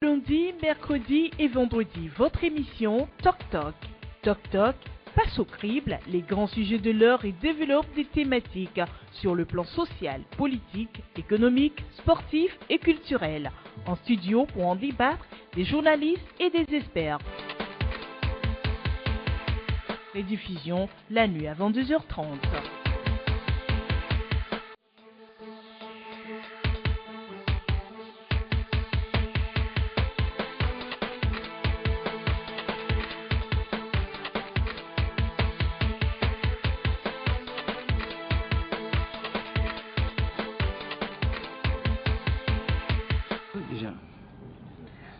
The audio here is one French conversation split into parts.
Lundi, mercredi et vendredi, votre émission Toc Toc. Toc Toc passe au crible les grands sujets de l'heure et développe des thématiques sur le plan social, politique, économique, sportif et culturel. En studio pour en débattre, des journalistes et des experts. Rediffusion la nuit à 22h30.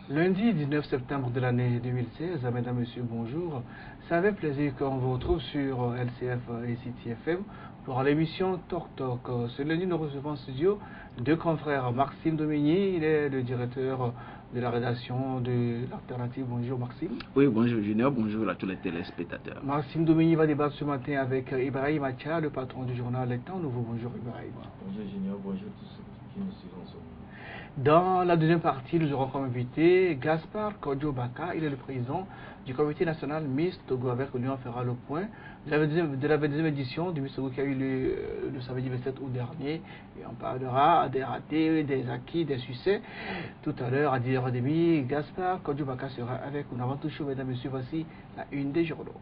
Lundi 19 septembre de l'année 2016, mesdames, messieurs, bonjour. C'est avec plaisir qu'on vous retrouve sur LCF et City FM pour l'émission Toc Toc. Ce lundi, nous recevons en studio deux confrères. Maxime Domigny, il est le directeur de la rédaction de l'Alternative. Bonjour Maxime. Oui, bonjour Junior, bonjour à tous les téléspectateurs. Maxime Domigny va débattre ce matin avec Ibrahim Acha, le patron du journal Le Temps Nouveau. Bonjour Ibrahim. Bonjour Junior, bonjour tous ceux qui nous suivent en ce moment. Dans la deuxième partie, nous aurons comme invité Gaspard Kodjo Baka. Il est le président du comité national Miss Togo. Avec lui, on fera le point de la 22e édition du Miss Togo qui a eu lieu le samedi 27 août dernier. Et on parlera des ratés, des acquis, des succès. Tout à l'heure, à 10h30, Gaspard Kodjo Baka sera avec nous. Avant tout chose, mesdames et messieurs, voici la une des journaux.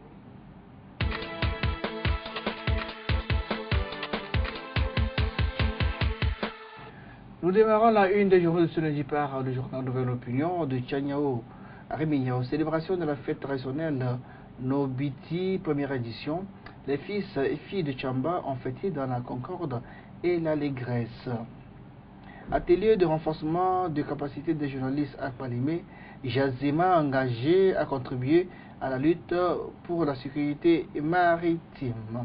Nous démarrons la une des journaux de ce lundi par le journal Nouvelle Opinion de Tchanyao à Rémignao. Célébration de la fête traditionnelle Nobiti, première édition. Les fils et filles de Tchamba ont fêté dans la concorde et l'allégresse. Atelier de renforcement de capacité des journalistes à Palimé, Jazima engagé à contribuer à la lutte pour la sécurité maritime.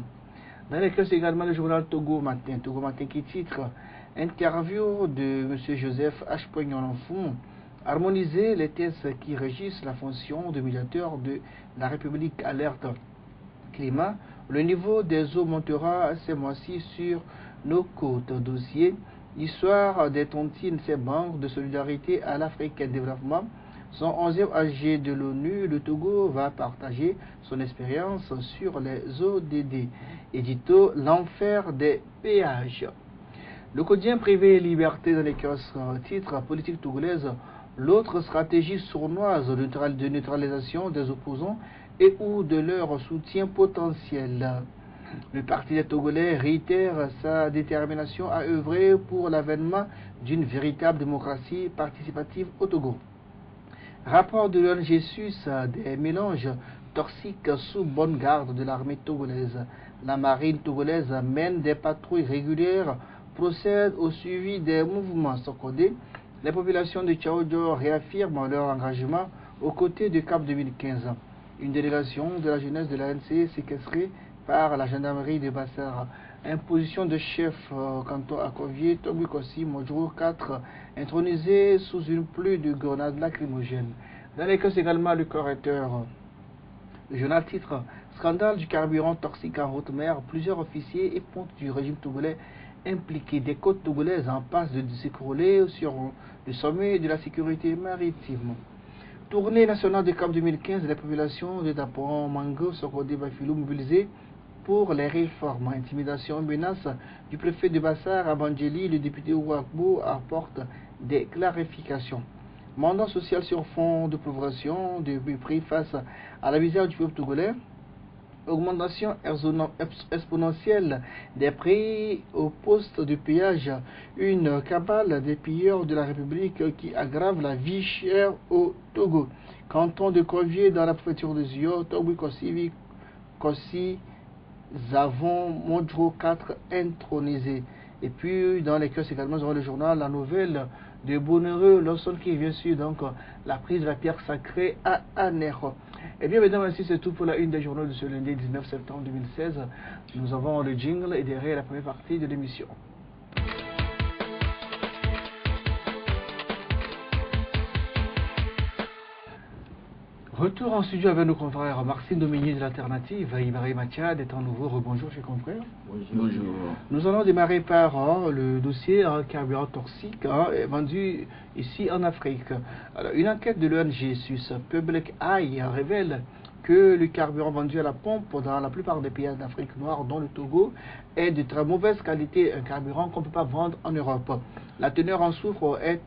Dans les caisses également le journal Togo Matin qui titre interview de M. Joseph H. Poignon-L'Enfant, harmoniser les thèses qui régissent la fonction de médiateur de la République alerte climat. Le niveau des eaux montera ces mois-ci sur nos côtes. Dossier histoire des tontines, ces banques de solidarité à l'Afrique et développement. Son 11e AG de l'ONU, le Togo va partager son expérience sur les ODD. Édito l'enfer des péages. Le quotidien privé et liberté dans les kiosques, titre politique togolaise, l'autre stratégie sournoise de neutralisation des opposants et ou de leur soutien potentiel. Le Parti des Togolais réitère sa détermination à œuvrer pour l'avènement d'une véritable démocratie participative au Togo. Rapport de l'ONG SUS des mélanges toxiques sous bonne garde de l'armée togolaise. La marine togolaise mène des patrouilles régulières, procède au suivi des mouvements socodés. Les populations de Tchaoudjo réaffirment leur engagement aux côtés du CAP 2015. Une délégation de la jeunesse de l'ANC séquestrée par la gendarmerie de Bassara. Imposition de chef canton à Covier, Tobukossi, Modjour 4, intronisé sous une pluie de grenades lacrymogènes. Dans les cas également le correcteur. Le journal titre scandale du carburant toxique en haute mer. Plusieurs officiers et pontes du régime togolais impliqués des côtes togolaises en passe de s'écrouler sur le sommet de la sécurité maritime. Tournée nationale de CAP 2015, les populations de Dapon, Mango, Sokodé, Bafilou mobilisées pour les réformes. Intimidation, menace du préfet de Bassar, Abandjeli, le député Ouakbo apporte des clarifications. Mandat social sur fond de pauvreté, de prix face à la misère du peuple togolais. Augmentation exponentielle des prix au poste de péage, une cabale des pilleurs de la République qui aggrave la vie chère au Togo. Canton de Covier dans la préfecture de Zio, Togo Kossi, Zavon, Modjo 4 intronisé. Et puis dans les kiosques également, nous aurons le journal La Nouvelle de Bonheureux, Lawson qui vient sur donc la prise de la pierre sacrée à Anéro. Et bien mesdames, ainsi c'est tout pour la une des journaux de ce lundi 19 septembre 2016. Nous avons le jingle et derrière la première partie de l'émission. Retour en studio avec nos confrères Maxime Dominier de l'Alternative, Ibrahim Machad est en nouveau. Rebonjour chez confrères. Bonjour. Nous allons démarrer par le dossier carburant toxique vendu ici en Afrique. Alors, une enquête de l'ONG Suisse Public Eye révèle que le carburant vendu à la pompe dans la plupart des pays d'Afrique noire, dont le Togo, est de très mauvaise qualité, un carburant qu'on ne peut pas vendre en Europe. La teneur en soufre est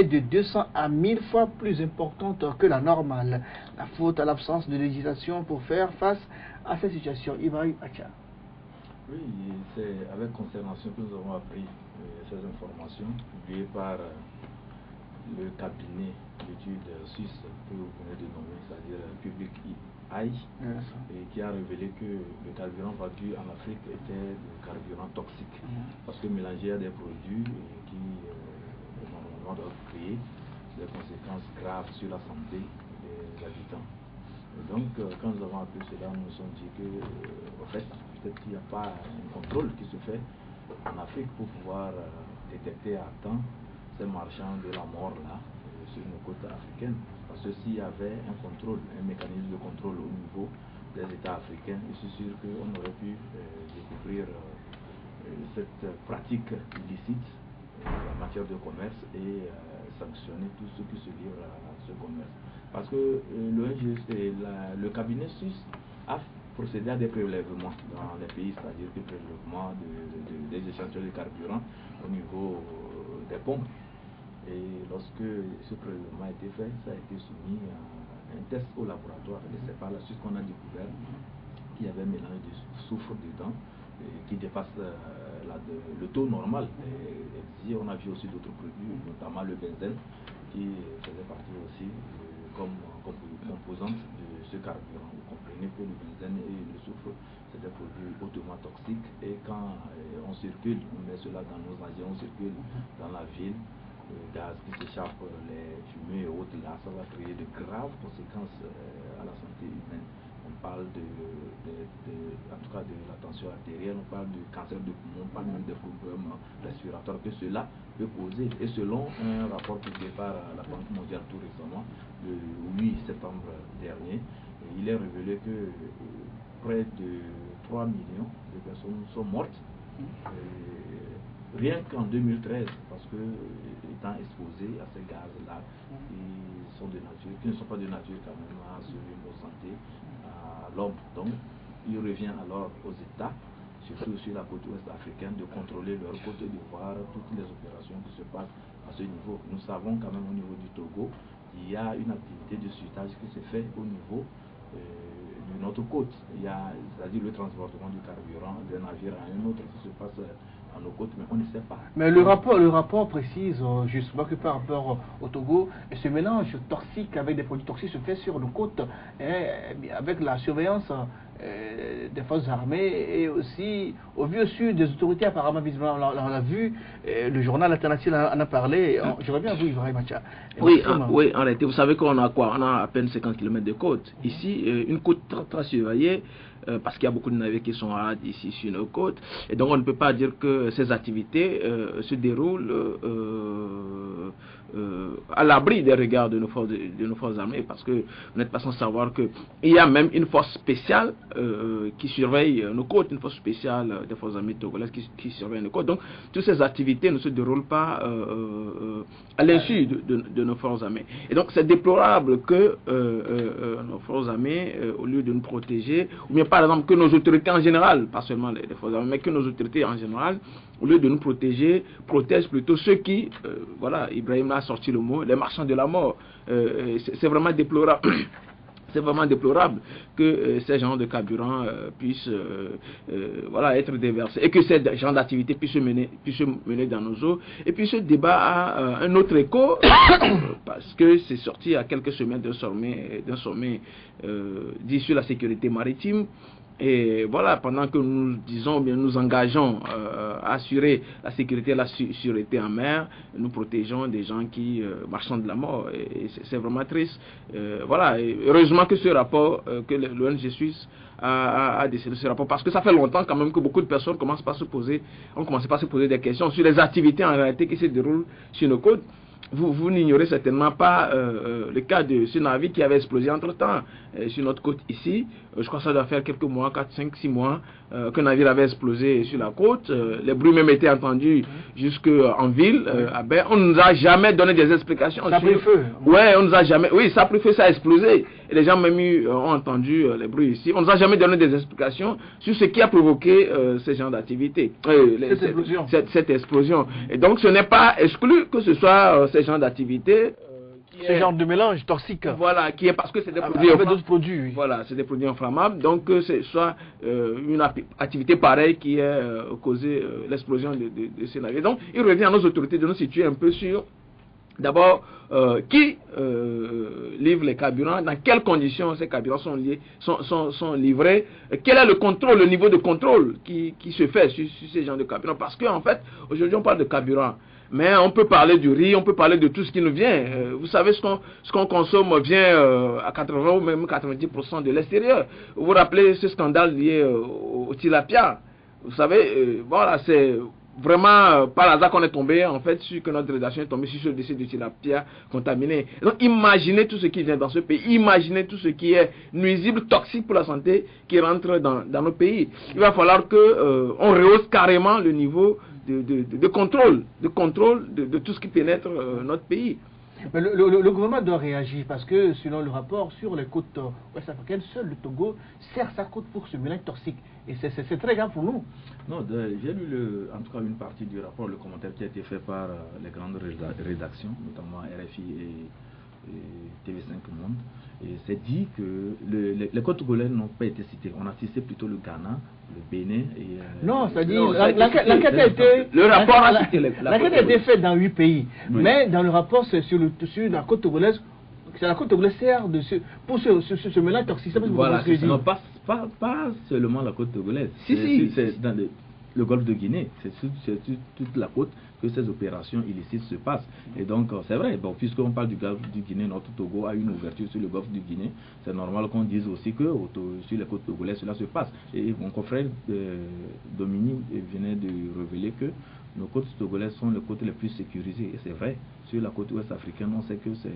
de 200 à 1000 fois plus importante que la normale. La faute à l'absence de législation pour faire face à cette situation. Ibrahim Acha. Oui, c'est avec consternation que nous avons appris ces informations publiées par le cabinet d'études suisse que vous venez de nommer, c'est-à-dire Public Eye, et qui a révélé que le carburant vendu en Afrique était du carburant toxique, parce que mélangé à des produits qui normalement doivent créer des conséquences graves sur la santé des habitants. Et donc, quand nous avons appris cela, nous nous sommes dit que, en fait, peut-être qu'il n'y a pas un contrôle qui se fait en Afrique pour pouvoir détecter à temps ces marchands de la mort là sur nos côtes africaines. Parce que s'il y avait un contrôle, un mécanisme de contrôle au niveau des États africains, je suis sûr qu'on aurait pu découvrir cette pratique illicite en matière de commerce et sanctionner tous ceux qui se livrent à ce commerce. Parce que le cabinet suisse a procédé à des prélèvements dans les pays, c'est-à-dire des prélèvements des échantillons de carburant au niveau des pompes. Et lorsque ce prélèvement a été fait, ça a été soumis à un test au laboratoire. Et c'est par la suite qu'on a découvert qu'il y avait un mélange de soufre dedans qui dépasse le taux normal. Et on a vu aussi d'autres produits, notamment le benzène, qui faisait partie aussi comme composante de ce carburant. Vous comprenez que le benzène et le soufre, c'est des produits hautement toxiques. Et quand on circule, on met cela dans nos engins, on circule dans la ville, le gaz qui s'échappe, les fumées et autres, là, ça va créer de graves conséquences à la santé humaine. On parle en tout cas de la tension artérielle, on parle du cancer de poumon, on parle même des problèmes respiratoires que cela peut causer. Et selon un rapport publié par la Banque mondiale tout récemment, le 8 septembre dernier, il est révélé que près de 3 millions de personnes sont mortes. Rien qu'en 2013, parce que étant exposés à ces gaz-là, qui ne sont pas de nature quand même à assurer nos santé à l'homme. Donc, il revient alors aux États, surtout sur la côte ouest africaine, de contrôler leur côte et de voir toutes les opérations qui se passent à ce niveau. Nous savons quand même au niveau du Togo, il y a une activité de suitage qui se fait au niveau de notre côte. Il y a, c'est-à-dire le transportement du carburant d'un navire à un autre qui se passe à nos côtes, mais on ne sait pas. Mais le rapport précise justement que par rapport au Togo, ce mélange toxique avec des produits toxiques se fait sur nos côtes, avec la surveillance des forces armées et aussi au vu aussi des autorités apparemment visiblement on l'a vu, le journal Alternative en a parlé. J'aurais bien vu Ibrahim Macha. Oui, oui, en réalité, vous savez qu'on a quoi? On a à peine 50 km de côte. Ici, une côte très surveillée, parce qu'il y a beaucoup de navires qui sont ici sur nos côtes, et donc on ne peut pas dire que ces activités se déroulent à l'abri des regards de nos forces armées, parce que vous n'êtes pas sans savoir qu'il y a même une force spéciale qui surveille nos côtes, une force spéciale des forces armées togolaises qui surveille nos côtes. Donc toutes ces activités ne se déroulent pas à l'insu de nos forces armées. Et donc c'est déplorable que nos forces armées, au lieu de nous protéger, ou bien par exemple que nos autorités en général, pas seulement les forces armées, mais que nos autorités en général, au lieu de nous protéger, protègent plutôt ceux qui, voilà, Ibrahim a sorti le mot, les marchands de la mort. C'est vraiment déplorable. C'est vraiment déplorable que ces genres de carburant puissent voilà, être déversés et que ces genres d'activités puissent se mener dans nos eaux. Et puis ce débat a un autre écho parce que c'est sorti il y a quelques semaines d'un sommet dit sur la sécurité maritime. Et voilà, pendant que nous disons, bien nous engageons à assurer la sécurité et la sûreté en mer, nous protégeons des gens qui marchent de la mort. Et c'est vraiment triste. Voilà, et heureusement que ce rapport, que l'ONG suisse a décidé ce rapport, parce que ça fait longtemps quand même que beaucoup de personnes ont commencé par se poser des questions sur les activités en réalité qui se déroulent sur nos côtes. vous n'ignorez certainement pas le cas de ce navire qui avait explosé entre-temps sur notre côte ici. Je crois que ça doit faire quelques mois, 4, 5, 6 mois, qu'un navire avait explosé sur la côte. Les bruits même étaient entendus jusqu'en ville, à Baie. On ne nous a jamais donné des explications. Ça a pris feu. Ouais, on nous a jamais... Oui, ça a pris feu, ça a explosé. Et les gens même ont entendu les bruits ici. On ne nous a jamais donné des explications sur ce qui a provoqué ce genre d'activité. Cette explosion. Et donc, ce n'est pas exclu que ce soit ce genre d'activité. Ce genre de mélange toxique. Voilà, qui est parce que c'est des produits. Oui. Voilà, c'est des produits inflammables. Donc, c'est soit une activité pareille qui a causé l'explosion de ces navires. Donc, il revient à nos autorités de nous situer un peu sur, d'abord, qui livre les carburants, dans quelles conditions ces carburants sont livrés, quel est le contrôle, le niveau de contrôle qui se fait sur ces genres de carburants. Parce qu'en fait, aujourd'hui, on parle de carburant. Mais on peut parler du riz, on peut parler de tout ce qui nous vient. Vous savez, ce qu'on consomme vient à 80 ou même 90% de l'extérieur. Vous vous rappelez ce scandale lié au tilapia. Vous savez, voilà, c'est vraiment par hasard qu'on est tombé, en fait, sur que notre rédaction est tombée sur ce décès de tilapia contaminé. Donc, imaginez tout ce qui vient dans ce pays. Imaginez tout ce qui est nuisible, toxique pour la santé qui rentre dans nos pays. Il va falloir que on rehausse carrément le niveau de contrôle de tout ce qui pénètre notre pays. Mais le gouvernement doit réagir parce que selon le rapport sur les côtes ouest-africaines, seul le Togo sert sa côte pour ce mélange toxique. Et c'est très grave pour nous. Non, j'ai lu en tout cas une partie du rapport, le commentaire qui a été fait par les grandes rédactions, notamment RFI et TV5 Monde. Et c'est dit que les côtes togolaises n'ont pas été citées. On a cité plutôt le Ghana, le Bénin et... non, c'est-à-dire l'enquête a été... Le rapport a cité l'enquête a été faite dans 8 pays. Oui. Mais dans le rapport, c'est sur la côte togolaise. C'est la côte togolaise sert pour ce mélange toxique. Voilà, non, pas seulement la côte togolaise. C'est dans le golfe de Guinée. C'est toute la côte que ces opérations illicites se passent. Et donc, c'est vrai, bon, puisqu'on parle du golfe du Guinée, notre Togo a une ouverture sur le golfe du Guinée. C'est normal qu'on dise aussi que sur les côtes togolaises, cela se passe. Et mon confrère Dominique venait de révéler que nos côtes togolaises sont les côtes les plus sécurisées. Et c'est vrai, sur la côte ouest africaine, on sait que c'est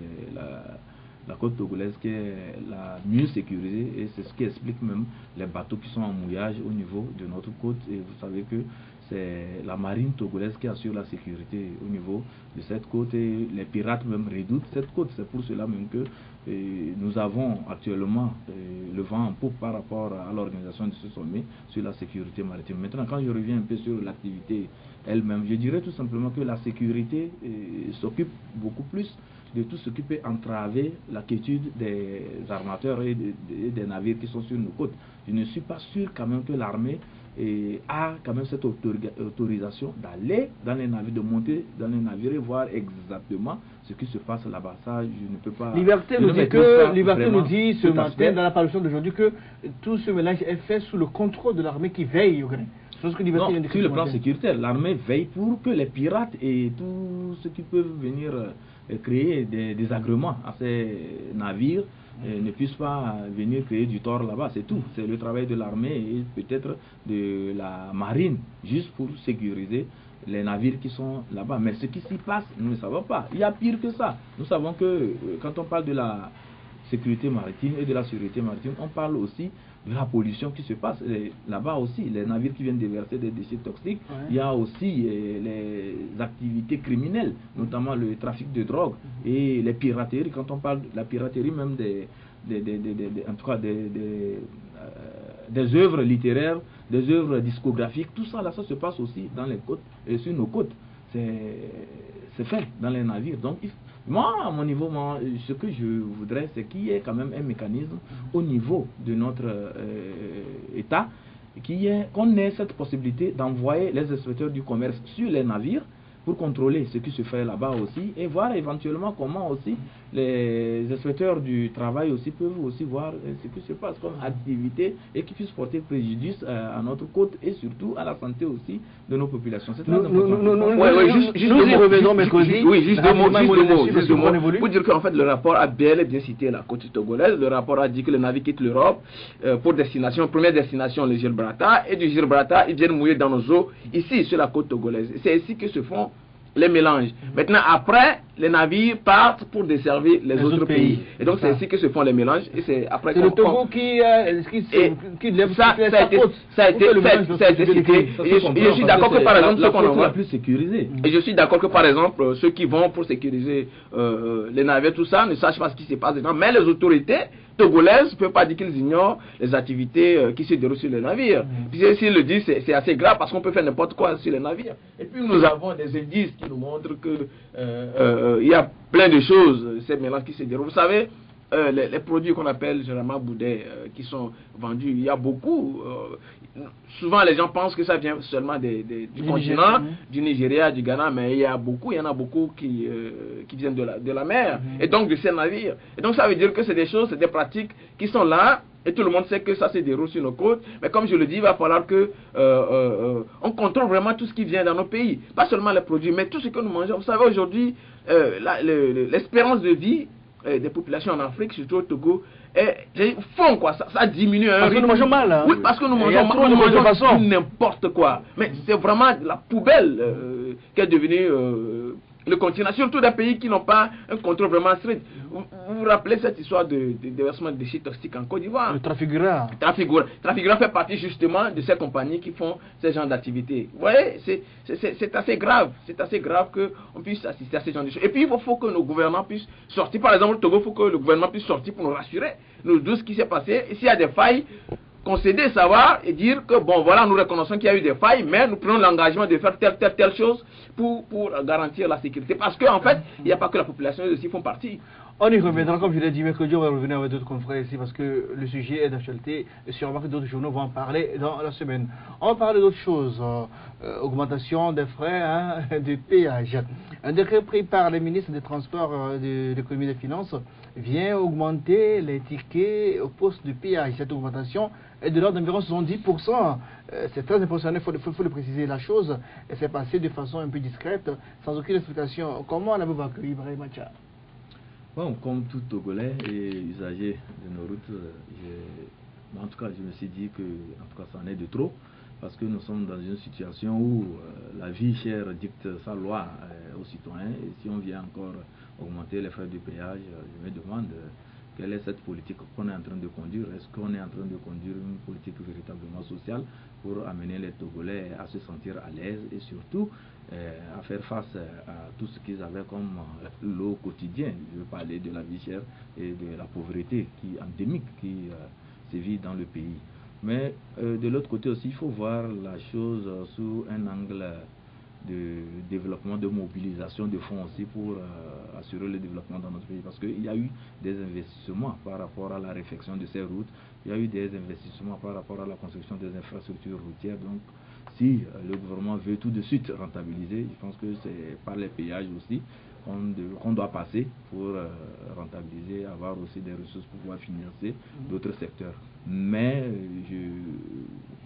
la côte togolaise qui est la mieux sécurisée, et c'est ce qui explique même les bateaux qui sont en mouillage au niveau de notre côte. Et vous savez que c'est la marine togolaise qui assure la sécurité au niveau de cette côte, et les pirates même redoutent cette côte. C'est pour cela même que nous avons actuellement le vent en poupe par rapport à l'organisation de ce sommet sur la sécurité maritime. Maintenant, quand je reviens un peu sur l'activité elle-même, je dirais tout simplement que la sécurité s'occupe beaucoup plus de tout ce qui peut entraver la quiétude des armateurs et des navires qui sont sur nos côtes. Je ne suis pas sûr quand même que l'armée a quand même cette autorisation d'aller dans les navires, de monter dans les navires et voir exactement ce qui se passe là-bas. Ça, je ne peux pas... Liberté nous dit ce matin, dans la parution d'aujourd'hui, que tout ce mélange est fait sous le contrôle de l'armée qui veille au grain. Non, sur le plan sécuritaire, l'armée veille pour que les pirates et tous ceux qui peuvent venir créer des désagréments à ces navires ne puissent pas venir créer du tort là-bas, c'est tout. C'est le travail de l'armée et peut-être de la marine, juste pour sécuriser les navires qui sont là-bas. Mais ce qui s'y passe, nous ne savons pas. Il y a pire que ça. Nous savons que quand on parle de la sécurité maritime et de la sécurité maritime, on parle aussi de la pollution qui se passe là-bas aussi, les navires qui viennent déverser des déchets toxiques. Ouais. Il y a aussi les activités criminelles, notamment le trafic de drogue et les pirateries. Quand on parle de la piraterie même en tout cas des œuvres littéraires, des œuvres discographiques, tout ça là, ça se passe aussi dans les côtes et sur nos côtes. C'est fait dans les navires. Donc moi, à mon niveau, ce que je voudrais, c'est qu'il y ait quand même un mécanisme au niveau de notre État, qu'on ait cette possibilité d'envoyer les inspecteurs du commerce sur les navires pour contrôler ce qui se fait là-bas aussi, et voir éventuellement comment aussi les inspecteurs du travail aussi peuvent aussi voir ce qui se passe comme activité et qui puisse porter préjudice à notre côte et surtout à la santé aussi de nos populations. C'est très important. Juste deux mots pour dire qu'en fait le rapport a bel et bien cité la côte togolaise. Le rapport a dit que le navire quitte l'Europe pour première destination le Gibraltar, et du Gibraltar ils viennent mouiller dans nos eaux ici sur la côte togolaise. C'est ici que se font les mélanges. Maintenant, après, les navires partent pour desservir les autres pays. Et donc, c'est ainsi que se font les mélanges. Et c'est après le Togo qui lève ça a été cité. Je suis d'accord que, par exemple, ceux qu'on envoie plus sécurisés. Et je suis d'accord que, par exemple, ceux qui vont pour sécuriser les navires, tout ça, ne sachent pas ce qui se passe dedans. Mais les autorités togolaises ne peuvent pas dire qu'ils ignorent les activités qui se déroulent sur les navires. Puis s'ils le disent, c'est assez grave parce qu'on peut faire n'importe quoi sur les navires. Et puis nous avons des indices qui nous montrent que il y a plein de choses, ces mélanges qui se déroulent. Vous savez, les produits qu'on appelle généralement boudets qui sont vendus, il y a beaucoup. Souvent les gens pensent que ça vient seulement du continent, du Nigeria, du Ghana, mais il y en a beaucoup qui viennent de la mer, et donc de ces navires. Et donc ça veut dire que c'est des choses, c'est des pratiques qui sont là, et tout le monde sait que ça se déroule sur nos côtes. Mais comme je le dis, il va falloir que on contrôle vraiment tout ce qui vient dans nos pays. Pas seulement les produits, mais tout ce que nous mangeons. Vous savez, aujourd'hui, l'espérance de vie des populations en Afrique, surtout au Togo, font quoi, ça diminue. Parce que nous mangeons mal. Hein. Oui, parce que nous mangeons n'importe quoi. Mais c'est vraiment la poubelle qui est devenue le continent, surtout des pays qui n'ont pas un contrôle vraiment strict. Vous vous rappelez cette histoire de déversement de déchets toxiques en Côte d'Ivoire? Le Trafigura. Trafigura fait partie justement de ces compagnies qui font ce genre d'activités. Vous voyez, c'est assez grave. C'est assez grave qu'on puisse assister à ce genre de choses. Et puis il faut que nos gouvernants puissent sortir. Par exemple, au Togo, il faut que le gouvernement puisse sortir pour nous rassurer, nous dire ce qui s'est passé. Et s'il y a des failles, concéder, savoir et dire que bon voilà, nous reconnaissons qu'il y a eu des failles, mais nous prenons l'engagement de faire telle chose pour garantir la sécurité. Parce qu'en fait, il n'y a pas que la population, eux aussi font partie. On y reviendra, comme je l'ai dit, mercredi, on va revenir avec d'autres confrères ici parce que le sujet est d'actualité et sûrement que d'autres journaux vont en parler dans la semaine. On va parler d'autres choses. Augmentation des frais de péage. Un décret pris par les ministres des Transports, de l'économie et des Finances vient augmenter les tickets au poste de péage. Cette augmentation est de l'ordre d'environ 70%. C'est très impressionnant, il faut le préciser la chose. Et c'est passé de façon un peu discrète, sans aucune explication. Comment l'avez-vous accueilli, Ibrahim Macha? Bon, comme tout Togolais et usager de nos routes, en tout cas, je me suis dit que ça en est de trop, parce que nous sommes dans une situation où la vie chère dicte sa loi aux citoyens, et si on vient encore augmenter les frais de péage, je me demande quelle est cette politique qu'on est en train de conduire. Est-ce qu'on est en train de conduire une politique véritablement sociale pour amener les Togolais à se sentir à l'aise et surtout à faire face à tout ce qu'ils avaient comme lot quotidien. Je veux parler de la vie chère et de la pauvreté endémique qui sévit dans le pays. Mais de l'autre côté aussi, il faut voir la chose sous un angle de développement, de mobilisation de fonds aussi pour assurer le développement dans notre pays, parce qu'il y a eu des investissements par rapport à la réfection de ces routes, il y a eu des investissements par rapport à la construction des infrastructures routières. Donc si le gouvernement veut tout de suite rentabiliser, je pense que c'est par les péages aussi qu'on doit passer pour rentabiliser, avoir aussi des ressources pour pouvoir financer d'autres secteurs. Mais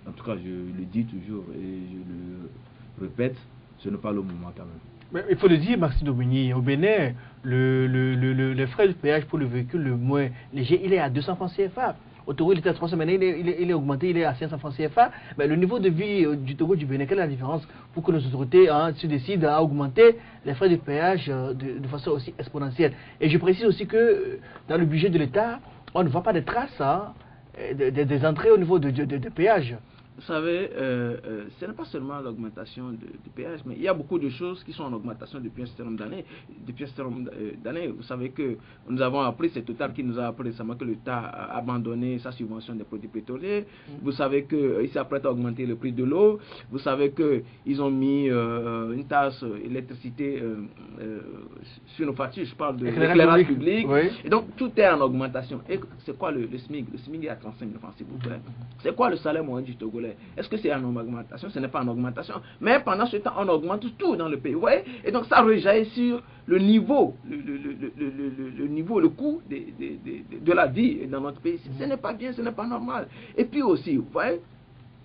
en tout cas je le dis toujours et je le répète, ce n'est pas le moment quand même. Mais il faut le dire, Maxime Dominique, au Bénin, le frais de péage pour le véhicule le moins léger, il est à 200 francs CFA. Au Togo, il était à 300, maintenant il est augmenté, il est à 500 francs CFA. Mais le niveau de vie du Togo, du Bénin, quelle est la différence pour que nos autorités se décident à augmenter les frais de péage de façon aussi exponentielle? Et je précise aussi que dans le budget de l'État, on ne voit pas de traces des entrées au niveau de péage. Vous savez, ce n'est pas seulement l'augmentation du péage, mais il y a beaucoup de choses qui sont en augmentation depuis un certain nombre d'années. Vous savez que nous avons appris, c'est Total qui nous a appris récemment que l'État a abandonné sa subvention des produits pétroliers. Vous savez qu'il s'apprête à augmenter le prix de l'eau. Vous savez qu'ils ont mis une taxe électricité sur nos factures. Je parle de l'éclairage public. Oui. Et donc, tout est en augmentation. Et c'est quoi le SMIC? Le SMIC est à 35 000 francs, s'il vous plaît. C'est quoi le salaire moyen du Togolais? Est-ce que c'est en augmentation? Ce n'est pas en augmentation. Mais pendant ce temps, on augmente tout dans le pays. Vous voyez? Et donc, ça rejaillit sur le niveau, le coût de la vie dans notre pays. Ce n'est pas bien, ce n'est pas normal. Et puis aussi, vous voyez,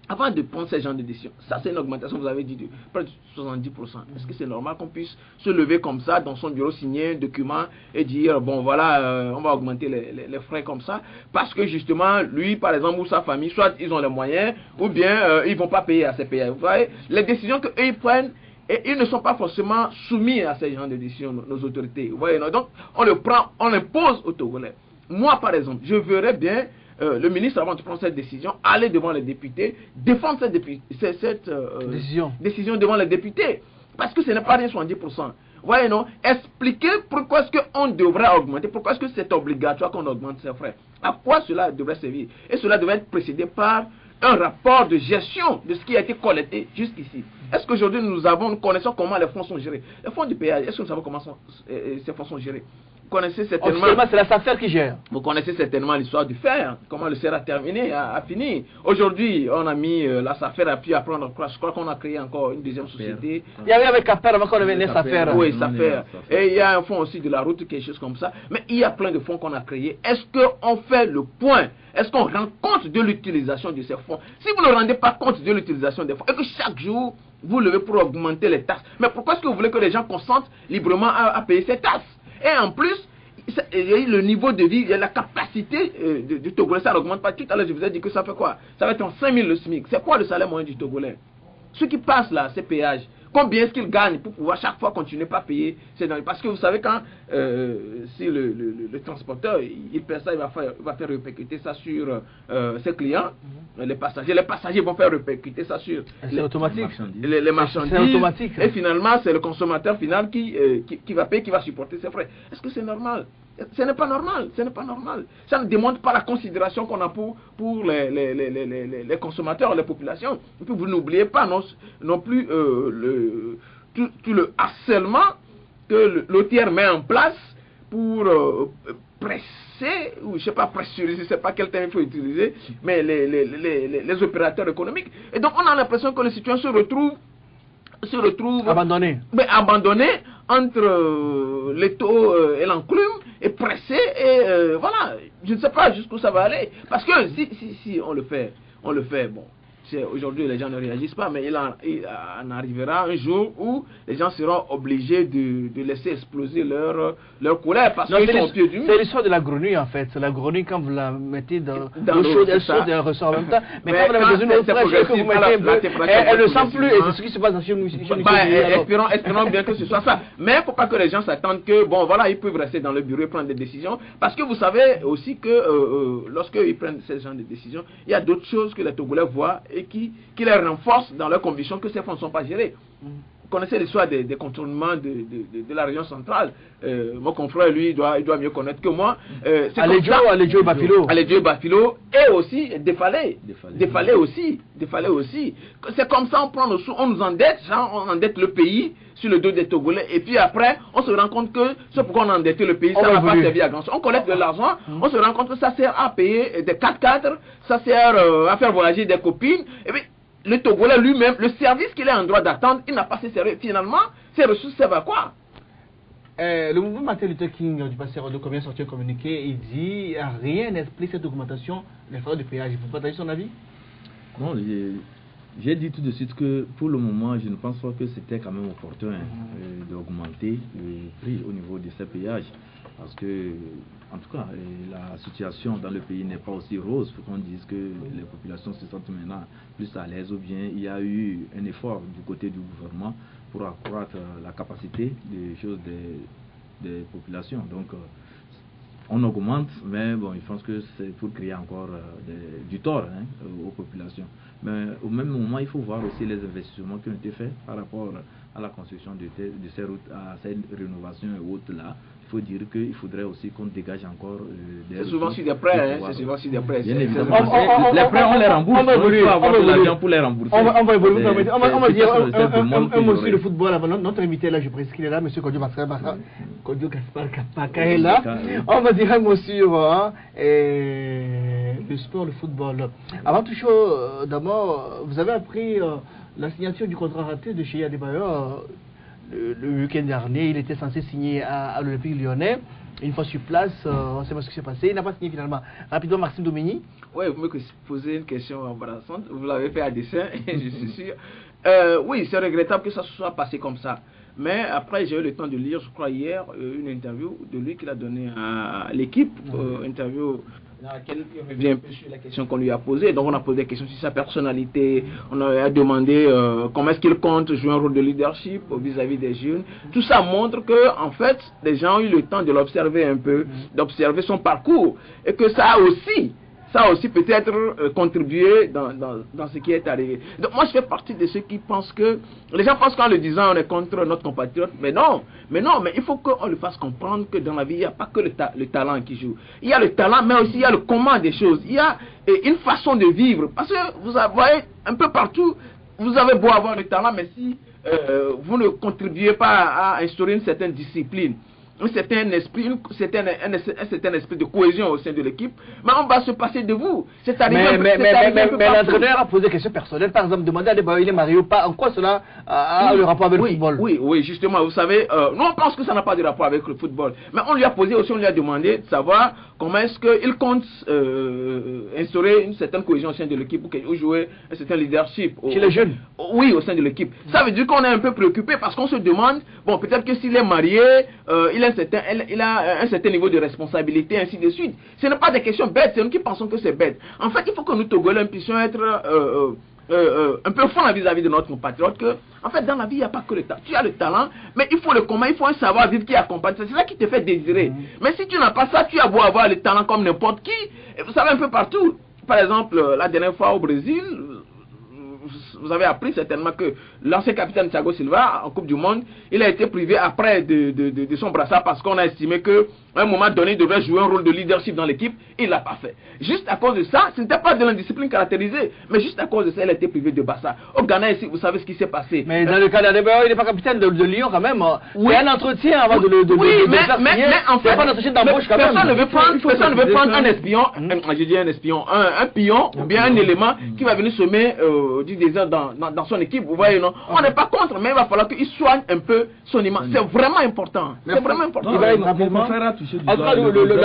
avant de prendre ce genre de décision, ça c'est une augmentation, vous avez dit, de près de 70%. Est-ce que c'est normal qu'on puisse se lever comme ça dans son bureau, signer un document et dire, bon voilà, on va augmenter les frais comme ça, parce que justement, lui par exemple, ou sa famille, soit ils ont les moyens, ou bien ils ne vont pas payer à ces péages. Vous voyez, les décisions qu'eux ils prennent, Et ils ne sont pas forcément soumis à ces genres de décisions, nos autorités. Vous voyez, non? Donc, on le prend, on l'impose aux Togolais. Moi, par exemple, je verrais bien le ministre, avant de prendre cette décision, aller devant les députés, défendre cette décision devant les députés. Parce que ce n'est pas rien 70%. Vous voyez, non? Expliquer pourquoi est-ce qu'on devrait augmenter, pourquoi est-ce que c'est obligatoire qu'on augmente ses frais. À quoi cela devrait servir? Et cela devrait être précédé par un rapport de gestion de ce qui a été collecté jusqu'ici. Est-ce qu'aujourd'hui nous connaissons comment les fonds sont gérés? Les fonds du péage, est-ce que nous savons comment ces fonds sont gérés? Vous connaissez certainement. C'est la SAFER qui gère. Vous connaissez certainement l'histoire du fer, comment le fer a terminé, a fini. Aujourd'hui, on a mis la SAFER a pu apprendre, je crois qu'on a créé encore une deuxième société. Il y avait avec Caper avant qu'on avait les SAFER. Oui, SAFER. Et il y a un fonds aussi de la route, quelque chose comme ça. Mais il y a plein de fonds qu'on a créés. Est-ce qu'on fait le point? Est-ce qu'on rend compte de l'utilisation de ces fonds? Si vous ne rendez pas compte de l'utilisation des fonds, et que chaque jour, vous levez pour augmenter les taxes, mais pourquoi est-ce que vous voulez que les gens consentent librement à payer ces taxes? Et en plus, le niveau de vie, la capacité du Togolais, ça n'augmente pas. Tout à l'heure, je vous ai dit que ça fait quoi? Ça va être en 5 000 le SMIC. C'est quoi le salaire moyen du Togolais? Ceux qui passent là, ces péages, combien est-ce qu'ils gagnent pour pouvoir chaque fois continuer pas payer? Parce que vous savez, quand si le transporteur il paie ça, il va faire répercuter ça sur ses clients, les passagers vont faire répercuter ça sur les marchandises. C'est automatique. Et finalement, c'est le consommateur final qui va payer, qui va supporter ses frais. Est-ce que c'est normal? Ce n'est pas normal, ce n'est pas normal. Ça ne démontre pas la considération qu'on a pour les consommateurs, les populations. Et puis vous n'oubliez pas non plus tout le harcèlement que l'OTR met en place pour presser, ou je ne sais pas pressuriser, je ne sais pas quel terme il faut utiliser, mais les opérateurs économiques. Et donc on a l'impression que les citoyens se retrouvent abandonnés entre les taux et l'enclume, et pressés, et voilà, je ne sais pas jusqu'où ça va aller, parce que si on le fait, bon, aujourd'hui les gens ne réagissent pas, mais il en arrivera un jour où les gens seront obligés de laisser exploser leur colère, parce qu'ils sont au pied du mur. C'est l'histoire de la grenouille en fait. C'est la grenouille, quand vous la mettez dans l'eau chaude, elle saute et elle ressort en même temps. Mais quand vous la mettez dans une eau fraîche, que vous mettez un peu, elle ne sent plus, et c'est ce qui se passe chez nous. Espérons bien que ce soit ça. Mais il ne faut pas que les gens s'attendent que, bon voilà, ils peuvent rester dans le bureau et prendre des décisions, parce que vous savez aussi que lorsqu'ils prennent ce genre de décisions, il y a d'autres choses que les Togolais voient et qui les renforcent dans leur conviction que ces fonds ne sont pas gérés. Vous connaissez l'histoire des contournements de la région centrale. Mon confrère, lui, il doit mieux connaître que moi. Aledjo et Bafilo, et aussi Défalé aussi. C'est comme ça, on prend nos sous, on nous endette, on endette le pays sur le dos des Togolais, et puis après, on se rend compte que ce pourquoi on a endetté le pays, ça n'a pas servi à grand chose. On collecte de l'argent, on se rend compte que ça sert à payer des 4x4, ça sert à faire voyager des copines, et puis le Togolais lui-même, le service qu'il est en droit d'attendre, il n'a pas ses services. Finalement, ces ressources servent à quoi? Le mouvement Martin Luther King du passé de combien sorti un communiqué, il dit rien n'explique cette augmentation des frais de péage. Vous partagez son avis? Non, j'ai dit tout de suite que pour le moment, je ne pense pas que c'était quand même opportun d'augmenter le prix au niveau de ces péages. Parce que, en tout cas, la situation dans le pays n'est pas aussi rose pour qu'on dise que les populations se sentent maintenant plus à l'aise, ou bien il y a eu un effort du côté du gouvernement pour accroître la capacité des choses des populations. Donc, on augmente, mais bon, je pense que c'est pour créer encore du tort aux populations. Mais au même moment, il faut voir aussi les investissements qui ont été faits par rapport à la construction de ces routes, à cette rénovation et autres là. Il faut dire qu'il faudrait aussi qu'on dégage encore des... C'est souvent sur des prêts, c'est souvent sur des prêts. Bien évidemment. Les prêts, on les rembourse. Il faut avoir de l'argent pour les rembourser. On va dire un mot sur le football. Notre invité là, je précise qu'il est là, M. Kodio Gaspar Kapaka est là. On va dire un mot sur le sport, le football. Avant toute chose, d'abord, vous avez appris la signature du contrat raté de Cheikh Adebayor. Le week-end dernier, il était censé signer à l'Olympique Lyonnais. Une fois sur place, on sait pas ce qui s'est passé. Il n'a pas signé finalement. Rapidement, Maxime Domini. Oui, vous me posez une question embarrassante. Vous l'avez fait à dessein, je suis sûr. Oui, c'est regrettable que ça se soit passé comme ça. Mais après, j'ai eu le temps de lire, je crois hier, une interview de lui qu'il a donnée à l'équipe. Interview Il revient un peu sur la question qu'on lui a posée. Donc on a posé des questions sur sa personnalité, on a demandé comment est-ce qu'il compte jouer un rôle de leadership vis-à-vis des jeunes. Tout ça montre que en fait les gens ont eu le temps de l'observer un peu, d'observer son parcours, et que ça a aussi peut-être contribué dans ce qui est arrivé. Donc moi je fais partie de ceux qui pensent que, les gens pensent qu'en le disant on est contre notre compatriote, mais il faut qu'on le fasse comprendre que dans la vie il n'y a pas que le talent qui joue. Il y a le talent, mais aussi il y a le comment des choses, il y a une façon de vivre, parce que vous voyez un peu partout, vous avez beau avoir le talent, mais si vous ne contribuez pas à instaurer une certaine discipline, un certain esprit de cohésion au sein de l'équipe, mais on va se passer de vous. Mais l'entraîneur a posé des questions personnelles, par exemple, demander à Adebayor il est marié ou pas, en quoi cela a le rapport avec le football? Oui, justement, vous savez, nous on pense que ça n'a pas de rapport avec le football, mais on lui a posé aussi, on lui a demandé de savoir comment est-ce qu'il compte instaurer une certaine cohésion au sein de l'équipe ou jouer un certain leadership. Chez les jeunes? Oui, au sein de l'équipe. Ça veut dire qu'on est un peu préoccupé parce qu'on se demande, bon, peut-être que s'il est marié, il a un certain niveau de responsabilité, ainsi de suite. Ce n'est pas des questions bêtes, c'est nous qui pensons que c'est bête. En fait, il faut que nous Togolais puissions être un peu francs vis-à-vis de notre compatriote, que, en fait, dans la vie, il n'y a pas que le talent. Tu as le talent, mais il faut le comment, il faut un savoir-vivre qui accompagne ça. C'est ça qui te fait désirer. Mais si tu n'as pas ça, tu as beau avoir le talent comme n'importe qui. Et vous savez, un peu partout. Par exemple, la dernière fois au Brésil, vous avez appris certainement que l'ancien capitaine Thiago Silva, en Coupe du Monde, il a été privé après de son brassard parce qu'on a estimé qu'à un moment donné, il devrait jouer un rôle de leadership dans l'équipe. Il ne l'a pas fait. Juste à cause de ça, ce n'était pas de l'indiscipline caractérisée, mais juste à cause de ça, il a été privé de brassard. Au Ghana, ici, vous savez ce qui s'est passé. Mais dans le cas d'Adebayor, il n'est pas capitaine de Lyon quand même. Oui. Il y a un entretien avant de mais en fait, pas d'entretien d'embauche quand même. Personne ne veut prendre un espion, je dis un espion, un pion ou bien un élément qui va venir semer du désert dans son équipe, vous voyez, non? On n'est pas contre, mais il va falloir qu'il soigne un peu son image. C'est vraiment important. C'est vraiment important.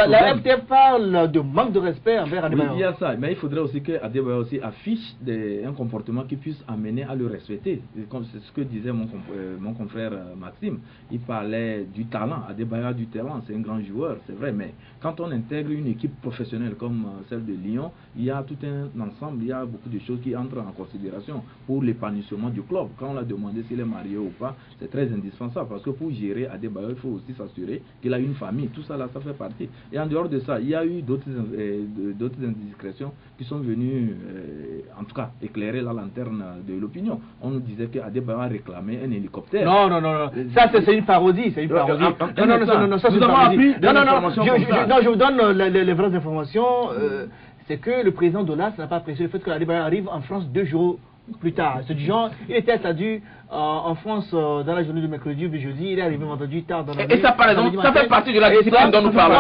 La FTF parle de manque de respect envers Adebayor. Oui, il y a ça, mais il faudrait aussi que Adebayor aussi affiche un comportement qui puisse amener à le respecter. Comme c'est ce que disait mon confrère Maxime, il parlait du talent. Adebayor a du talent, c'est un grand joueur, c'est vrai, mais quand on intègre une équipe professionnelle comme celle de Lyon, il y a tout un ensemble, il y a beaucoup de choses qui entrent en considération pour l'épanouissement du club. Quand on l'a demandé s'il est marié ou pas, c'est très indispensable parce que pour gérer Adebayor, il faut aussi s'assurer qu'il a une famille. Tout ça, là, ça fait partie. Et en dehors de ça, il y a eu d'autres indiscrétions qui sont venues, en tout cas, éclairer la lanterne de l'opinion. On nous disait qu'Adebayor a réclamé un hélicoptère. Non. Ça, c'est une parodie. C'est une parodie. Non, ça, c'est une parodie. Non, je vous donne les vraies informations. C'est que le président Dolas n'a pas apprécié le fait que Adebayor arrive en France 2 jours plus tard. C'est du genre, il était attendu en France dans la journée de mercredi ou de jeudi, il est arrivé vendredi tard dans la nuit. Et ça, par exemple, ça fait partie de la discipline dont nous parlons.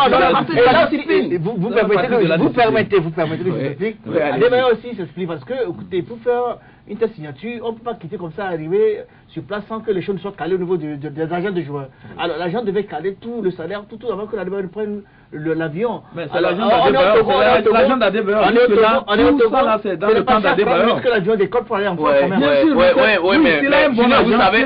Vous permettez que je l'explique. Adebayor aussi s'explique parce que, écoutez, pour faire une telle signature, on ne peut pas quitter comme ça, arriver sur place sans que les choses ne soient calées au niveau des agents de joueurs. Alors l'agent devait caler tout le salaire, tout avant que l'Adebayor prenne l'avion. Mais c'est l'agent d'Adebayor. On est au Togo, c'est dans le temps d'Adebayor. Que l'avion décolle pour aller en France. Oui, mais s'il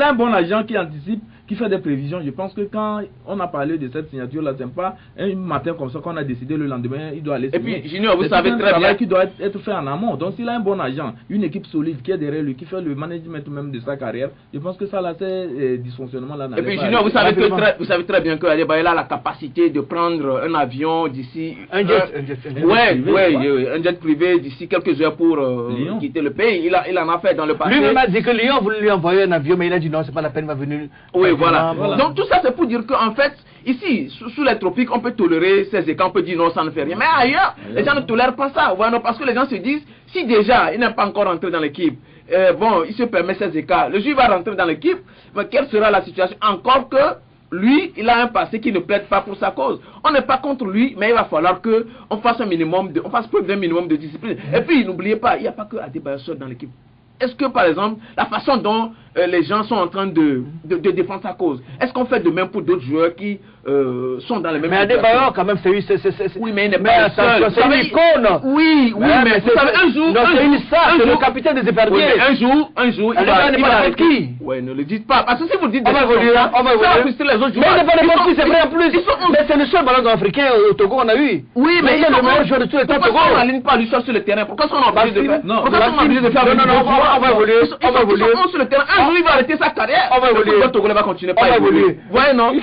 a un bon agent qui anticipe, qui fait des prévisions, je pense que quand on a parlé de cette signature-là, c'est pas un matin comme ça qu'on a décidé le lendemain, il doit aller signer. Et puis, Junior, vous savez très bien qui doit être fait en amont. Donc, s'il a un bon agent, une équipe solide qui est derrière lui, qui fait le management même de sa carrière, je pense que ça, là, c'est dysfonctionnement là. Et puis, Junior, vous savez très bien que Adebayor a la capacité de prendre un avion d'ici. Un jet privé d'ici quelques heures pour quitter le pays. Il en a fait dans le passé. Lui-même a dit que Lyon voulait lui envoyer un avion, mais il a dit non, c'est pas la peine, il va venir. Oui, voilà. Donc tout ça c'est pour dire qu'en fait, ici, sous les tropiques, on peut tolérer ces écarts, on peut dire non, ça ne fait rien. Mais ailleurs, les gens ne tolèrent pas ça. Voilà, parce que les gens se disent, si déjà il n'est pas encore rentré dans l'équipe, il se permet ces écarts. Le juif va rentrer dans l'équipe, mais quelle sera la situation? Encore que lui, il a un passé qui ne plaide pas pour sa cause. On n'est pas contre lui, mais il va falloir qu'on fasse preuve d'un minimum de discipline. Et puis, n'oubliez pas, il n'y a pas que Adebayor seul dans l'équipe. Est-ce que, par exemple, la façon dont les gens sont en train de défendre sa cause. Est-ce qu'on fait de même pour d'autres joueurs qui sont dans les mêmes situations? Mais Adebayor, quand même, c'est oui, mais il n'est pas le seul. C'est une icône. Oui, mais vous savez, un jour... C'est le capitaine des éperviers. Oui, un jour, il va arrêter. Qui? Ouais, ne le dites pas. Parce que si vous dites... On va évoluer, on va évoluer. Les autres joueurs. Mais il n'est pas n'importe qui, c'est vrai en plus. Mais c'est le seul ballon africain au Togo qu'on a eu. Oui, mais il est le meilleur joueur de tous les temps. Pourquoi on n'aligne pas lui sur le terrain? Pourquoi on est obligé de faire... Non, on va évoluer. On va évoluer. Sur le terrain, un jour, il va arrêter sa carrière. On va évoluer. Le Togolais va continuer pas à évoluer. Ouais, non. On va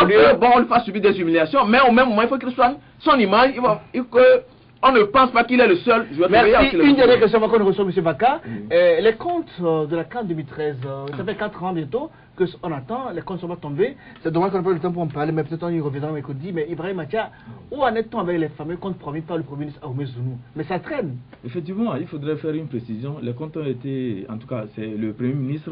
évoluer. Bon, on lui fasse subir des humiliations, mais au même moment, il faut qu'il soit son image. On ne pense pas qu'il est le seul joueur. Merci. Une dernière question avant qu'on reçoive M. Baka. Les comptes de la CAN 2013, ça fait 4 ans bientôt qu'on attend, les comptes sont pas tombés. C'est dommage qu'on n'a pas le temps pour en parler, mais peut-être on y reviendra mercredi. Mais Ibrahim Matia, où en est-on avec les fameux comptes promis par le Premier ministre Ahmed Zounou? Mais ça traîne. Effectivement, il faudrait faire une précision. Les comptes ont été, en tout cas, c'est le Premier ministre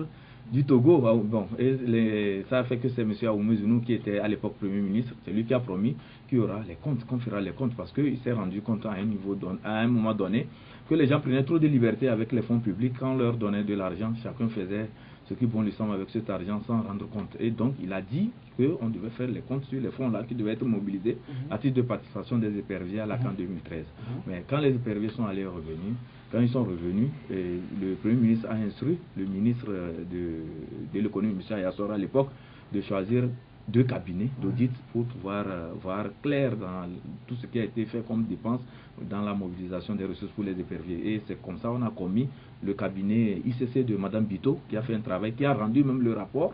du Togo, bon, et ça a fait que c'est M. Ahmed Zounou qui était à l'époque Premier ministre, c'est lui qui a promis qu'il y aura les comptes, qu'on fera les comptes, parce qu'il s'est rendu compte à un moment donné que les gens prenaient trop de liberté avec les fonds publics. Quand on leur donnait de l'argent, chacun faisait ce qui bon lui semble avec cet argent sans rendre compte. Et donc il a dit qu'on devait faire les comptes sur les fonds-là qui devaient être mobilisés à titre de participation des éperviers à la CAN 2013. Mais quand les éperviers sont allés revenus, quand ils sont revenus, le Premier ministre a instruit le ministre de l'économie, M. Ayassor à l'époque, de choisir 2 cabinets d'audit pour pouvoir voir clair dans tout ce qui a été fait comme dépenses dans la mobilisation des ressources pour les éperviers. Et c'est comme ça qu'on a commis le cabinet ICC de Mme Bito, qui a fait un travail, qui a rendu même le rapport.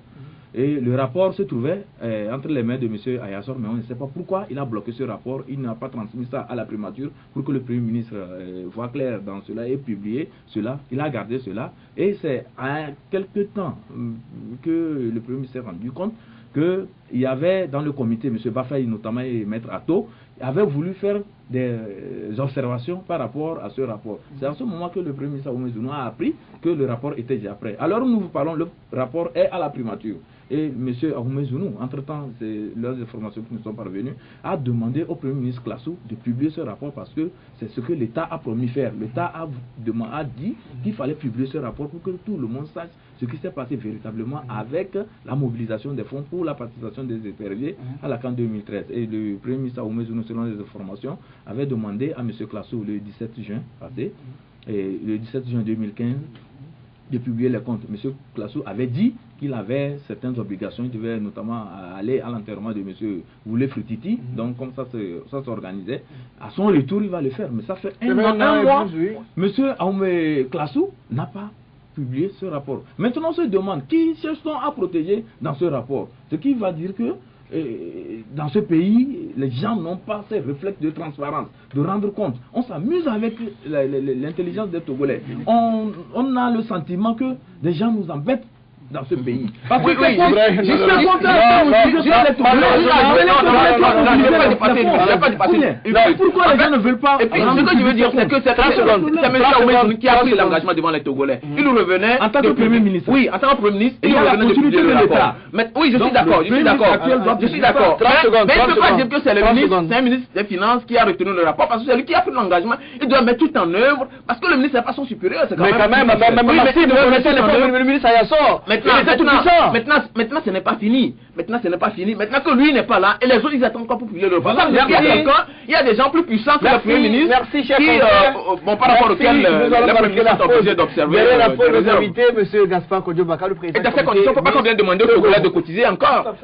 Et le rapport se trouvait entre les mains de M. Ayassor, mais on ne sait pas pourquoi il a bloqué ce rapport. Il n'a pas transmis ça à la primature pour que le Premier ministre voit clair dans cela et publier cela. Il a gardé cela. Et c'est à quelques temps que le Premier ministre s'est rendu compte qu'il y avait dans le comité, M. Bafay notamment et Maître Atto, avait voulu faire des observations par rapport à ce rapport. C'est à ce moment que le Premier ministre Ahmed Zounou a appris que le rapport était déjà prêt. Alors nous vous parlons, le rapport est à la primature. Et M. Ahmed Zounou, entre-temps, c'est leurs informations qui nous sont parvenues, a demandé au Premier ministre Klassou de publier ce rapport parce que c'est ce que l'État a promis faire. L'État a dit qu'il fallait publier ce rapport pour que tout le monde sache ce qui s'est passé véritablement avec la mobilisation des fonds pour la participation des éperviers à la CAN 2013. Et le Premier ministre Ahmed Zounou, selon les informations, avait demandé à M. Klassou le 17 juin passé, et le 17 juin 2015, de publier les comptes. M. Klassou avait dit qu'il avait certaines obligations, il devait notamment aller à l'enterrement de M. Woulé Frititi, donc comme ça s'organisait. À son retour, il va le faire, mais ça fait un mois, M. Ahmed Klassou n'a pas publié ce rapport. Maintenant, on se demande qui cherche-t-on à protéger dans ce rapport? Ce qui va dire que dans ce pays, les gens n'ont pas ces réflexes de transparence, de rendre compte. On s'amuse avec l'intelligence des Togolais. On a le sentiment que des gens nous embêtent dans ce pays. Parce que pourquoi les gens ne veulent pas? Et puis, ce que je veux dire, c'est que c'est M. Ahmed qui a pris l'engagement devant les Togolais. Il nous revenait en tant que Premier ministre. Oui, en tant que Premier ministre, il revenait de publier le rapport. Oui, je suis d'accord, je suis d'accord. Je suis d'accord. Mais il ne peut pas dire que c'est le ministre, c'est un ministre des Finances qui a retenu le rapport parce que c'est lui qui a pris l'engagement. Il doit mettre tout en œuvre parce que le ministre n'est pas son supérieur. Mais quand même, le ministre Ayassor. Maintenant, ce n'est pas fini. Maintenant, que lui n'est pas là, et les autres, ils attendent quoi pour publier le rapport? Il y a des gens plus puissants que le Premier ministre. Merci, cher par rapport auquel les Premiers ministres sont obligés d'observer. La pause, nos invités, M. Gaspard Kodjo Baka, le président. Et dans ces conditions, il ne faut pas qu'on vienne demander aux Togolais de cotiser encore.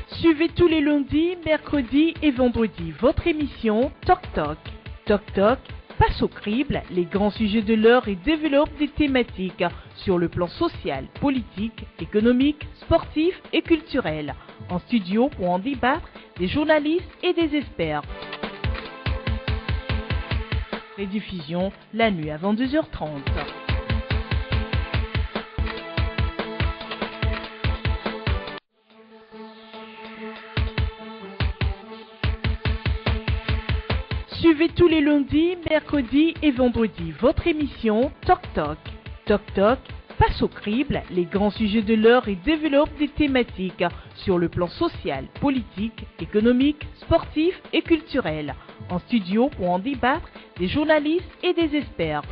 Suivez tous les lundis, mercredis et vendredis votre émission Toc Toc. Toc Toc passe au crible les grands sujets de l'heure et développe des thématiques sur le plan social, politique, économique, sportif et culturel. En studio pour en débattre, des journalistes et des experts. Rediffusion la nuit à 22h30. Suivez tous les lundis, mercredis et vendredis votre émission Toc Toc. Toc Toc passe au crible les grands sujets de l'heure et développe des thématiques sur le plan social, politique, économique, sportif et culturel. En studio pour en débattre, des journalistes et des experts.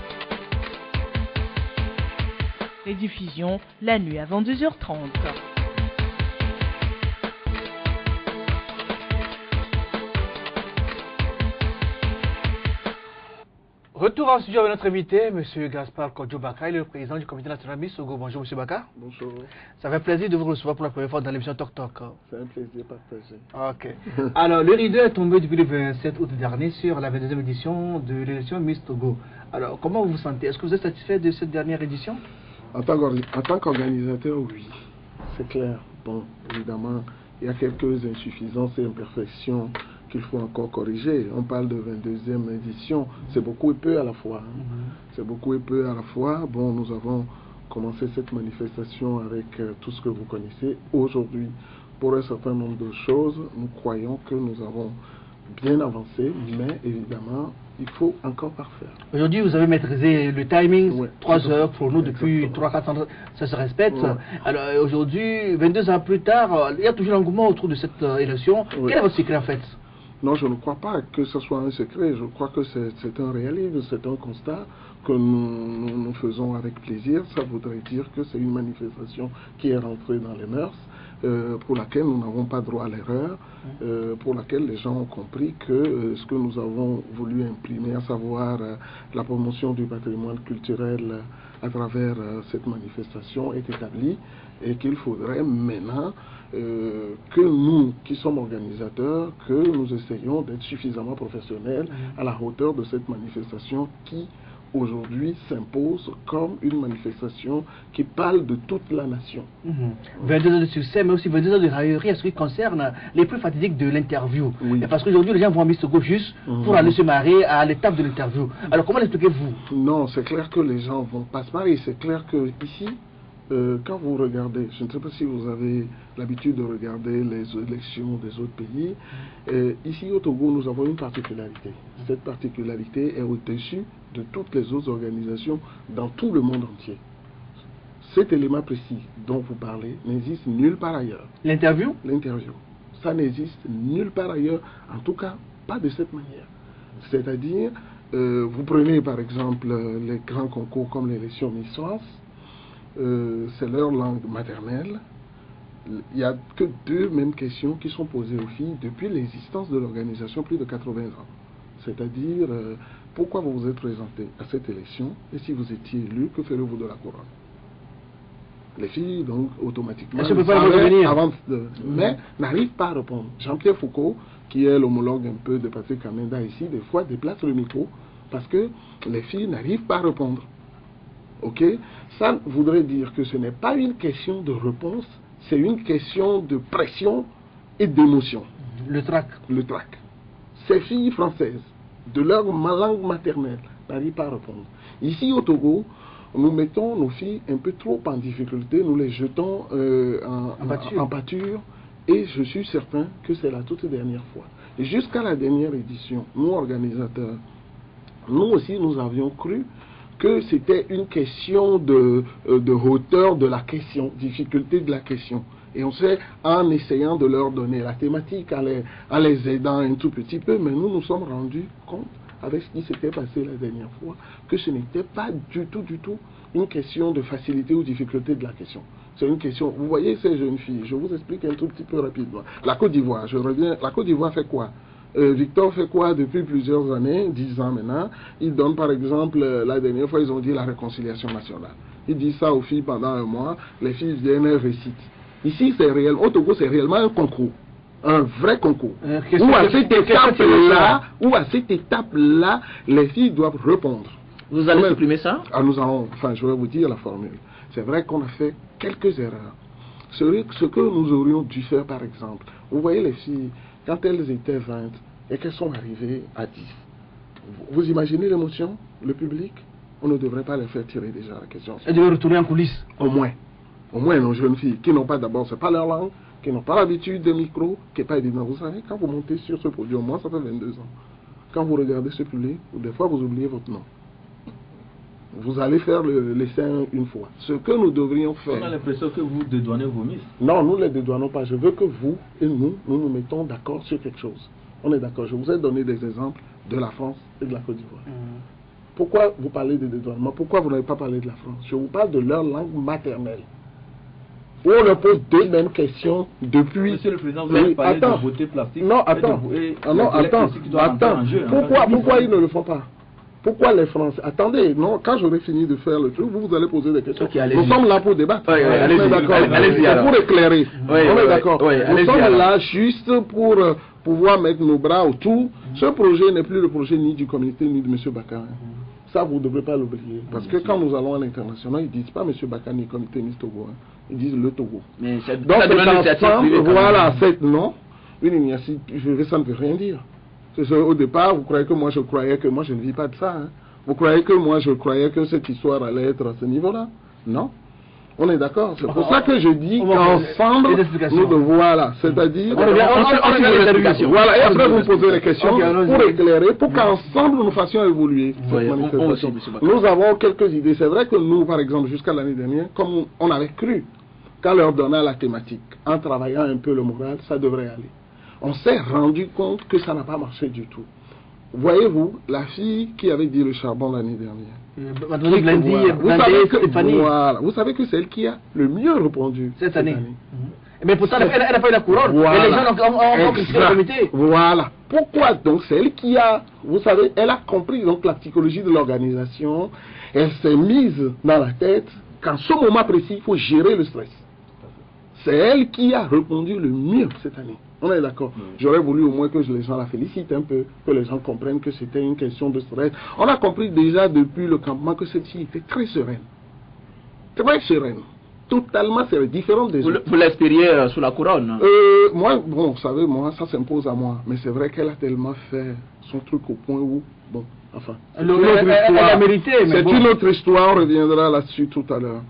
Rediffusion la nuit à 22h30. Retour en studio avec notre invité, M. Gaspard Kodjo Bakar, le président du comité national Miss Togo. Bonjour M. Bakar. Bonjour. Ça fait plaisir de vous recevoir pour la première fois dans l'émission Tok Tok. C'est un plaisir partagé. Ok. Alors, le rideau est tombé depuis le 27 août dernier sur la 22e édition de l'élection Miss Togo. Alors, comment vous vous sentez? Est-ce que vous êtes satisfait de cette dernière édition? En tant qu'organisateur, oui. C'est clair. Bon, évidemment, il y a quelques insuffisances et imperfections qu'il faut encore corriger. On parle de 22e édition, c'est beaucoup et peu à la fois. C'est beaucoup et peu à la fois. Bon, nous avons commencé cette manifestation avec tout ce que vous connaissez. Aujourd'hui, pour un certain nombre de choses, nous croyons que nous avons bien avancé, mais évidemment, il faut encore parfaire. Aujourd'hui, vous avez maîtrisé le timing, Ouais, 3 heures pour nous depuis exactement. 3-4 ans, ça se respecte. Ouais. Alors aujourd'hui, 22 ans plus tard, il y a toujours l'engouement autour de cette élection. Ouais. Quel est votre secret en fait? Non, je ne crois pas que ce soit un secret. Je crois que c'est un réalisme, c'est un constat que nous faisons avec plaisir. Ça voudrait dire que c'est une manifestation qui est rentrée dans les mœurs, pour laquelle nous n'avons pas droit à l'erreur, pour laquelle les gens ont compris que ce que nous avons voulu imprimer, à savoir la promotion du patrimoine culturel à travers cette manifestation, est établi et qu'il faudrait maintenant que nous, qui sommes organisateurs, que nous essayons d'être suffisamment professionnels à la hauteur de cette manifestation qui, aujourd'hui, s'impose comme une manifestation qui parle de toute la nation. 22 ans de succès, mais aussi 22 ans de raillerie, à ce qui concerne les plus fatidiques de l'interview. Oui. Et parce qu'aujourd'hui, les gens vont à Miss Togo juste pour aller se marier à l'étape de l'interview. Alors, comment l'expliquez-vous? Non, c'est clair que les gens vont pas se marier. C'est clair que ici, quand vous regardez, je ne sais pas si vous avez l'habitude de regarder les élections des autres pays, ici au Togo, nous avons une particularité. Cette particularité est au-dessus de toutes les autres organisations dans tout le monde entier. Cet élément précis dont vous parlez n'existe nulle part ailleurs. L'interview? L'interview. Ça n'existe nulle part ailleurs, en tout cas pas de cette manière. C'est-à-dire, vous prenez par exemple les grands concours comme l'élection Miss France, c'est leur langue maternelle. Il n'y a que 2 mêmes questions qui sont posées aux filles depuis l'existence de l'organisation, plus de 80 ans. C'est-à-dire, pourquoi vous vous êtes présenté à cette élection et si vous étiez élu, que ferez-vous de la couronne? Les filles, donc, automatiquement, mais n'arrivent pas à répondre. Jean-Pierre Foucault, qui est l'homologue un peu de Patrick Kamenda ici, des fois déplace le micro parce que les filles n'arrivent pas à répondre. Ok? Ça voudrait dire que ce n'est pas une question de réponse, c'est une question de pression et d'émotion. Le trac. Le trac. Ces filles françaises, de leur langue maternelle, n'arrivent pas à répondre. Ici au Togo, nous mettons nos filles un peu trop en difficulté, nous les jetons en pâture, et je suis certain que c'est la toute dernière fois. Et jusqu'à la dernière édition, nous organisateurs, nous aussi nous avions cru que c'était une question de hauteur de la question, difficulté de la question. Et on sait, en essayant de leur donner la thématique, en les aidant un tout petit peu, mais nous nous sommes rendus compte, avec ce qui s'était passé la dernière fois, que ce n'était pas du tout une question de facilité ou difficulté de la question. C'est une question, vous voyez ces jeunes filles, je vous explique un tout petit peu rapidement. La Côte d'Ivoire, je reviens, la Côte d'Ivoire fait quoi? Victor fait quoi depuis plusieurs années, 10 ans maintenant? Il donne par exemple, la dernière fois ils ont dit la réconciliation nationale. Il dit ça aux filles pendant un mois, les filles viennent et récitent. Ici c'est réel, au Togo c'est réellement un concours, un vrai concours. Où à cette étape-là, les filles doivent répondre. Vous allez supprimer ça? Nous allons, je vais vous dire la formule. C'est vrai qu'on a fait quelques erreurs. Ce que nous aurions dû faire par exemple, vous voyez les filles, quand elles étaient 20 et qu'elles sont arrivées à 10, vous imaginez l'émotion, le public? On ne devrait pas les faire tirer déjà la question. Elles devaient retourner en coulisses. Au moins nos jeunes filles qui n'ont pas d'abord, c'est pas leur langue, qui n'ont pas l'habitude des micros, qui n'est pas évident. Vous savez, quand vous montez sur ce podium, moi ça fait 22 ans, quand vous regardez ce public, des fois vous oubliez votre nom. Vous allez faire l'essai une fois. Ce que nous devrions faire... On a l'impression que vous dédouanez vos miss. Non, nous ne les dédouanons pas. Je veux que vous et nous nous mettons d'accord sur quelque chose. On est d'accord. Je vous ai donné des exemples de la France et de la Côte d'Ivoire. Pourquoi vous parlez de dédouanement? Pourquoi vous n'avez pas parlé de la France? Je vous parle de leur langue maternelle. Où on leur pose deux mêmes questions depuis... Monsieur le Président, vous avez parlé de beauté plastique. Non, attends. Pourquoi ils ne le font pas? Pourquoi les Français? Attendez, non, quand j'aurai fini de faire le truc, vous allez poser des questions. Okay, nous sommes là pour débattre. Oui, allez-y, pour éclairer. Oui, on est d'accord. Oui, nous sommes là juste pour pouvoir mettre nos bras autour. Ce projet n'est plus le projet ni du comité ni de M. Bakar. Ça, vous ne devrez pas l'oublier. Parce que quand nous allons à l'international, ils ne disent pas M. Bakar ni comité ni Togo. Ils disent le Togo. Mais donc, ensemble, voilà, non, une initiative, ça ne veut rien dire. Au départ, vous croyez que moi je croyais que moi je ne vis pas de ça. Hein. Vous croyez que moi je croyais que cette histoire allait être à ce niveau-là? Non. On est d'accord. C'est pour ça que je dis qu'ensemble, nous devons, voilà, c'est-à-dire... Voilà, et après vous posez les questions pour éclairer, pour qu'ensemble nous fassions évoluer cette manifestation. Nous avons quelques idées. C'est vrai que nous, par exemple, jusqu'à l'année dernière, comme on avait cru qu'en leur donnant la thématique, en travaillant un peu le moral, ça devrait aller. On s'est rendu compte que ça n'a pas marché du tout. Voyez-vous, la fille qui avait dit le charbon l'année dernière, vous savez que c'est elle qui a le mieux répondu cette année. Mais pourtant, elle n'a pas eu la couronne. Voilà. Et les gens ont critiqué le comité. Voilà. Pourquoi donc? C'est elle qui a, vous savez, elle a compris donc la psychologie de l'organisation. Elle s'est mise dans la tête qu'en ce moment précis, il faut gérer le stress. C'est elle qui a répondu le mieux cette année. On est d'accord. J'aurais voulu au moins que les gens la félicitent un peu, que les gens comprennent que c'était une question de stress. On a compris déjà depuis le campement que cette fille était très sereine. Très sereine. Totalement sereine, différente des autres. Vous l'espériez sous la couronne? Moi, bon, vous savez, moi, ça s'impose à moi. Mais c'est vrai qu'elle a tellement fait son truc au point où, bon, enfin. Elle a mérité. C'est une autre histoire, on reviendra là-dessus tout à l'heure.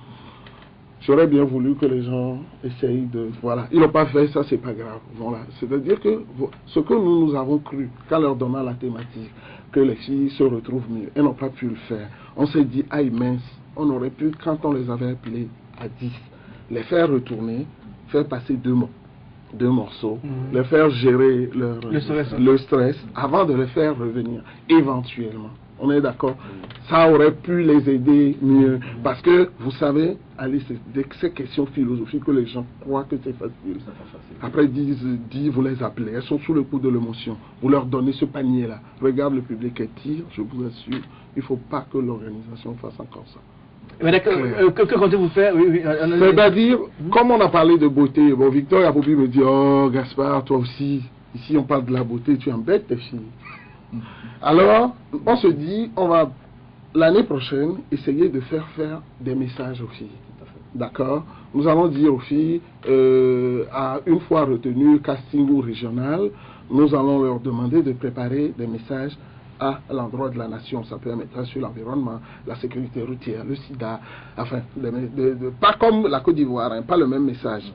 J'aurais bien voulu que les gens essayent de... Voilà, ils n'ont pas fait, ça c'est pas grave. Voilà. C'est-à-dire que ce que nous avons cru, qu'en leur donnant la thématique, que les filles se retrouvent mieux, elles n'ont pas pu le faire. On s'est dit, aïe mince, on aurait pu, quand on les avait appelés à 10, les faire retourner, faire passer deux morceaux, les faire gérer le stress avant de les faire revenir, éventuellement. On est d'accord. Ça aurait pu les aider mieux. Parce que, vous savez, allez, c'est ces questions philosophiques que les gens croient que c'est facile. Après, vous les appelez. Elles sont sous le coup de l'émotion. Vous leur donnez ce panier-là. Regarde, le public est tire, je vous assure. Il ne faut pas que l'organisation fasse encore ça. Que comptez-vous faire? C'est-à-dire, comme on a parlé de beauté, bon, Victor Yapopi me dit, oh, Gaspard, toi aussi, ici on parle de la beauté, tu embêtes tes filles. Alors, on se dit, on va l'année prochaine essayer de faire des messages aux filles. D'accord? Nous allons dire aux filles, à une fois retenu casting ou régional, nous allons leur demander de préparer des messages à l'endroit de la nation. Ça peut être sur l'environnement, la sécurité routière, le sida, enfin, pas comme la Côte d'Ivoire, hein, pas le même message.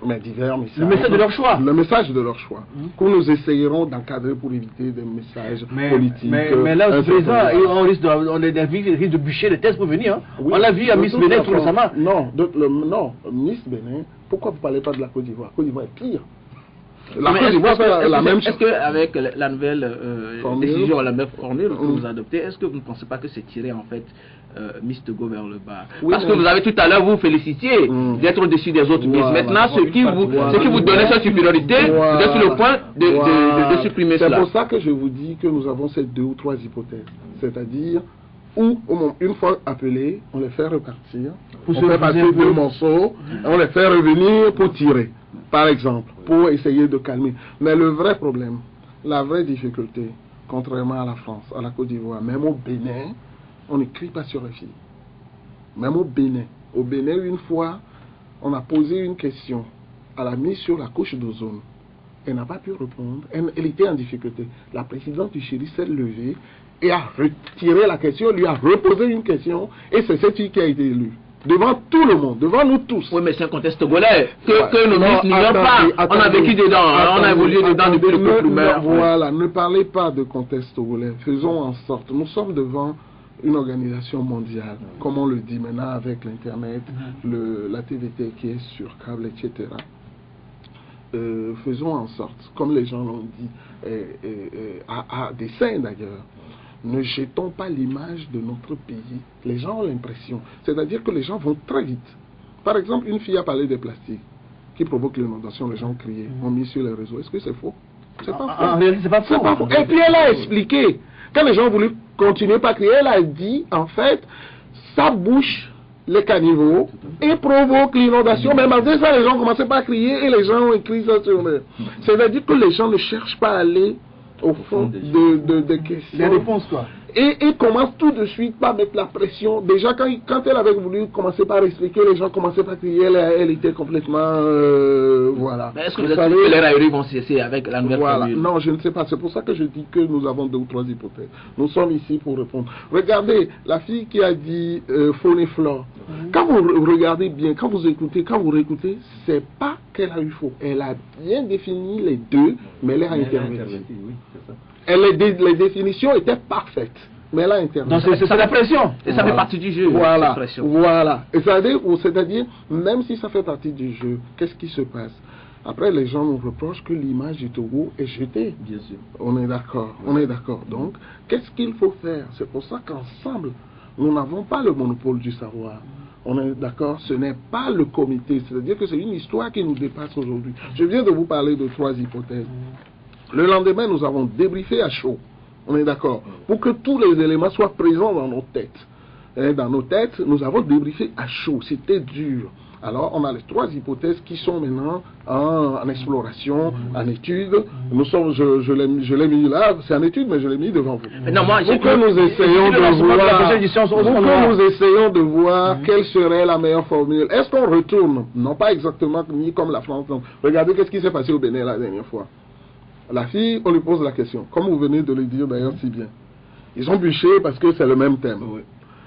Mais divers messages. Le message de leur choix. Le message de leur choix. Que nous essayerons d'encadrer pour éviter des messages politiques. Mais là, au présent, on risque de bûcher les tests pour venir. Hein. Oui, on l'a vu à Miss Bénin tout récemment. Non, Miss Bénin, pourquoi vous ne parlez pas de la Côte d'Ivoire? La Côte d'Ivoire est pire. Est-ce qu'avec la nouvelle décision, la même formule que vous adoptez, est-ce que vous ne pensez pas que c'est tiré en fait Miss Togo vers le bas? Parce que vous avez tout à l'heure vous félicitiez d'être au-dessus des autres Miss. Maintenant, ce qui vous donnait cette supériorité, vous êtes sur le point de supprimer cela. C'est pour ça que je vous dis que nous avons ces 2 ou 3 hypothèses. C'est-à-dire, où, une fois appelés, on les fait repartir, on fait passer 2 morceaux, on les fait revenir pour tirer, par exemple, pour essayer de calmer. Mais le vrai problème, la vraie difficulté, contrairement à la France, à la Côte d'Ivoire, même au Bénin, on n'écrit pas sur les filles. Même au Bénin. Au Bénin, une fois, on a posé une question à la mise sur la couche d'ozone. Elle n'a pas pu répondre. Elle était en difficulté. La présidente du Chili s'est levée et a retiré la question, lui a reposé une question, et c'est cette fille qui a été élue. Devant tout le monde, devant nous tous. Oui, mais c'est un contexte togolais que nos ministres n'ignorent pas. On a vécu dedans, on a évolué dedans depuis le peuple ouvert. Voilà, ne parlez pas de contexte togolais. Faisons en sorte, nous sommes devant une organisation mondiale, comme on le dit maintenant avec l'Internet, la TVT qui est sur câble, etc. faisons en sorte, comme les gens l'ont dit, à dessein d'ailleurs, ne jetons pas l'image de notre pays. Les gens ont l'impression, c'est-à-dire que les gens vont très vite. Par exemple, une fille a parlé des plastiques qui provoquent l'inondation, les gens ont crié, ont mis sur les réseaux. Est-ce que c'est faux? C'est pas faux. En réalité, c'est pas faux. Pas faux. Et puis elle a expliqué, quand les gens ont voulu continuer par crier, elle a dit, en fait, ça bouche les caniveaux et provoque l'inondation. Mais malgré ça, les gens commençaient pas à crier et les gens ont écrit ça sur eux. C'est-à-dire que les gens ne cherchent pas à aller au fond de questions. Les réponses, quoi. Et commence tout de suite par mettre la pression. Déjà, quand elle avait voulu commencer par expliquer, les gens commençaient par crier, elle était complètement... voilà. Mais est-ce que vous savez que les railleries vont cesser avec la nouvelle formule? Non, je ne sais pas. C'est pour ça que je dis que nous avons 2 ou 3 hypothèses. Nous sommes ici pour répondre. Regardez, la fille qui a dit faune et flore. Quand vous regardez bien, quand vous écoutez, quand vous réécoutez, c'est pas qu'elle a eu faux. Elle a bien défini les deux, mais elle a interverti. Oui, c'est ça. Les définitions étaient parfaites, mais elle a interverti. Donc c'est la pression. Et ça fait partie du jeu. Voilà, cette pression. voilà. Et c'est-à-dire, même si ça fait partie du jeu, qu'est-ce qui se passe? Après, les gens nous reprochent que l'image du Togo est jetée. Bien sûr. On est d'accord, on est d'accord. Donc, qu'est-ce qu'il faut faire? C'est pour ça qu'ensemble, nous n'avons pas le monopole du savoir. On est d'accord, ce n'est pas le comité, c'est-à-dire que c'est une histoire qui nous dépasse aujourd'hui. Je viens de vous parler de 3 hypothèses. Le lendemain, nous avons débriefé à chaud. On est d'accord, pour que tous les éléments soient présents dans nos têtes. Et dans nos têtes, nous avons débriefé à chaud, c'était dur. Alors, on a les 3 hypothèses qui sont maintenant en exploration, en étude. Nous sommes, je l'ai mis là, c'est en étude, mais je l'ai mis devant vous. Non, moi, Pour que nous essayons de voir quelle serait la meilleure formule. Est-ce qu'on retourne, non pas exactement ni comme la France, non. Regardez qu'est-ce qui s'est passé au Bénin la dernière fois. La fille, on lui pose la question, comme vous venez de le dire d'ailleurs si bien. Ils ont bûché parce que c'est le même thème. Oui.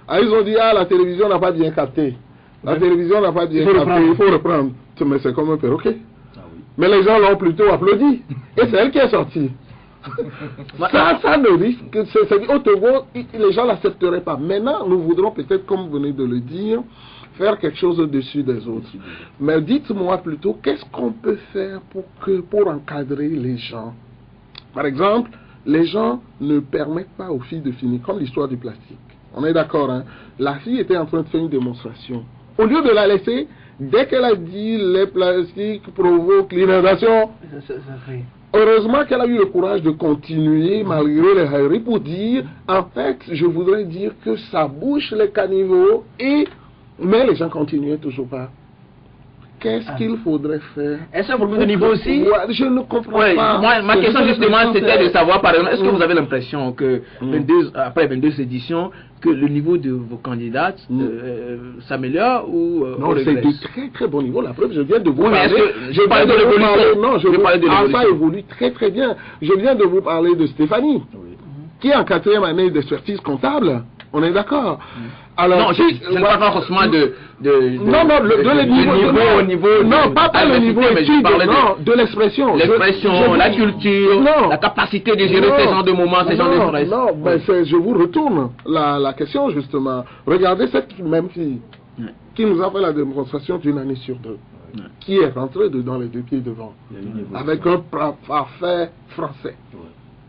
Ah, ils ont dit, la télévision n'a pas bien capté. La télévision n'a pas bien capté, il faut reprendre. Mais c'est comme un perroquet. Ah, oui. Mais les gens l'ont plutôt applaudi. Et c'est elle qui est sortie. ça ne risque, c'est au Togo, les gens ne l'accepteraient pas. Maintenant, nous voudrons peut-être, comme vous venez de le dire, faire quelque chose au-dessus des autres. Mais dites-moi plutôt, qu'est-ce qu'on peut faire pour encadrer les gens? Par exemple, les gens ne permettent pas aux filles de finir, comme l'histoire du plastique. On est d'accord, hein? La fille était en train de faire une démonstration. Au lieu de la laisser, dès qu'elle a dit les plastiques provoquent l'inondation, heureusement qu'elle a eu le courage de continuer malgré les railleries pour dire, en fait, je voudrais dire que ça bouche les caniveaux mais les gens continuaient toujours pas. Qu'est-ce qu'il faudrait faire? Est-ce un problème de niveau aussi? Je ne comprends pas. Moi, ma question justement, c'était de savoir, par exemple, est-ce que vous avez l'impression que après 22 éditions, que le niveau de vos candidates s'améliore ou non, c'est de très très bon niveau. La preuve, je viens de vous parler. Je parle de l'évolution. Non, je parle de l'évolution. Ça évolue très très bien. Je viens de vous parler de Stéphanie, qui est en 4e année d'expertise comptable. On est d'accord. Alors, non, je ne parle pas forcément de niveau, non, pas le niveau étude, non, de l'expression. L'expression, la culture, la capacité de gérer ces genres de moments, ces genres de stress. Non, mais je vous retourne la question justement. Regardez cette même fille qui nous a fait la démonstration d'une année sur 2, qui est rentrée dedans les 2 pieds devant, avec un parfait français.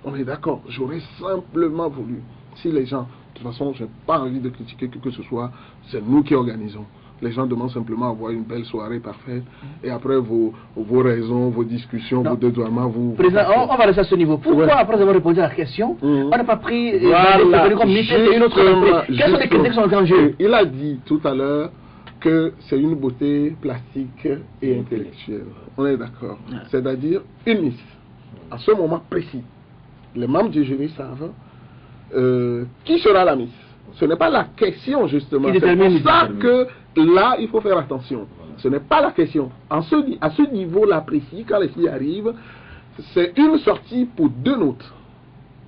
On est d'accord. J'aurais simplement voulu, si les gens... De toute façon, je n'ai pas envie de critiquer que ce soit, c'est nous qui organisons. Les gens demandent simplement à avoir une belle soirée parfaite. Et après, vos raisons, vos discussions, vos dédouanements, vous... Président, on va rester à ce niveau. Pourquoi, après avoir répondu à la question, on n'a pas pris comme ministre et une autre entrée? Quelles sont les critiques qui sont en jeu? Il a dit tout à l'heure que c'est une beauté plastique et intellectuelle. On est d'accord. C'est-à-dire une Miss. À ce moment précis, les membres du jury savent qui sera la Miss. Ce n'est pas la question justement. C'est pour ça que là, il faut faire attention. Ce n'est pas la question. À ce niveau-là précis, quand les filles arrivent, c'est une sortie pour 2 notes.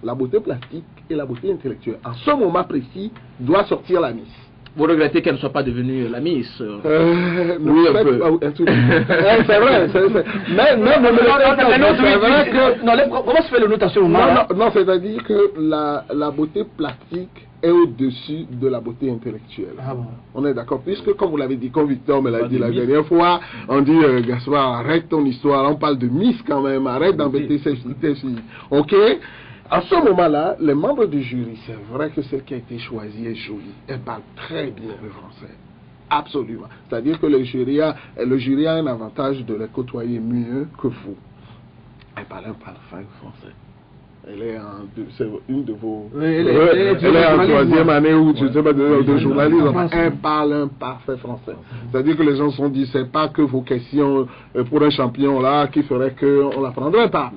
La beauté plastique et la beauté intellectuelle. À ce moment précis, doit sortir la Miss. Vous regrettez qu'elle ne soit pas devenue la Miss? Oui, un peu. C'est vrai. Comment se fait le notation? Non, c'est-à-dire que la beauté plastique est au-dessus de la beauté intellectuelle. Ah bon. On est d'accord, puisque comme vous l'avez dit, comme Victor me l'a dit la dernière fois, on dit Gaspard, arrête ton histoire, on parle de Miss quand même, arrête d'embêter ces filles. Ok? À ce moment-là, les membres du jury, c'est vrai que celle qui a été choisie est jolie. Elle parle très bien le français. Absolument. C'est-à-dire que le jury a un avantage de les côtoyer mieux que vous. Elle parle un parfait français. C'est une de vos... elle est en troisième année ou je ne sais pas de journalisme. Elle parle un parfait français. C'est-à-dire que les gens se sont dit, c'est pas que vos questions pour un champion là qui ferait qu'on ne la prendrait pas.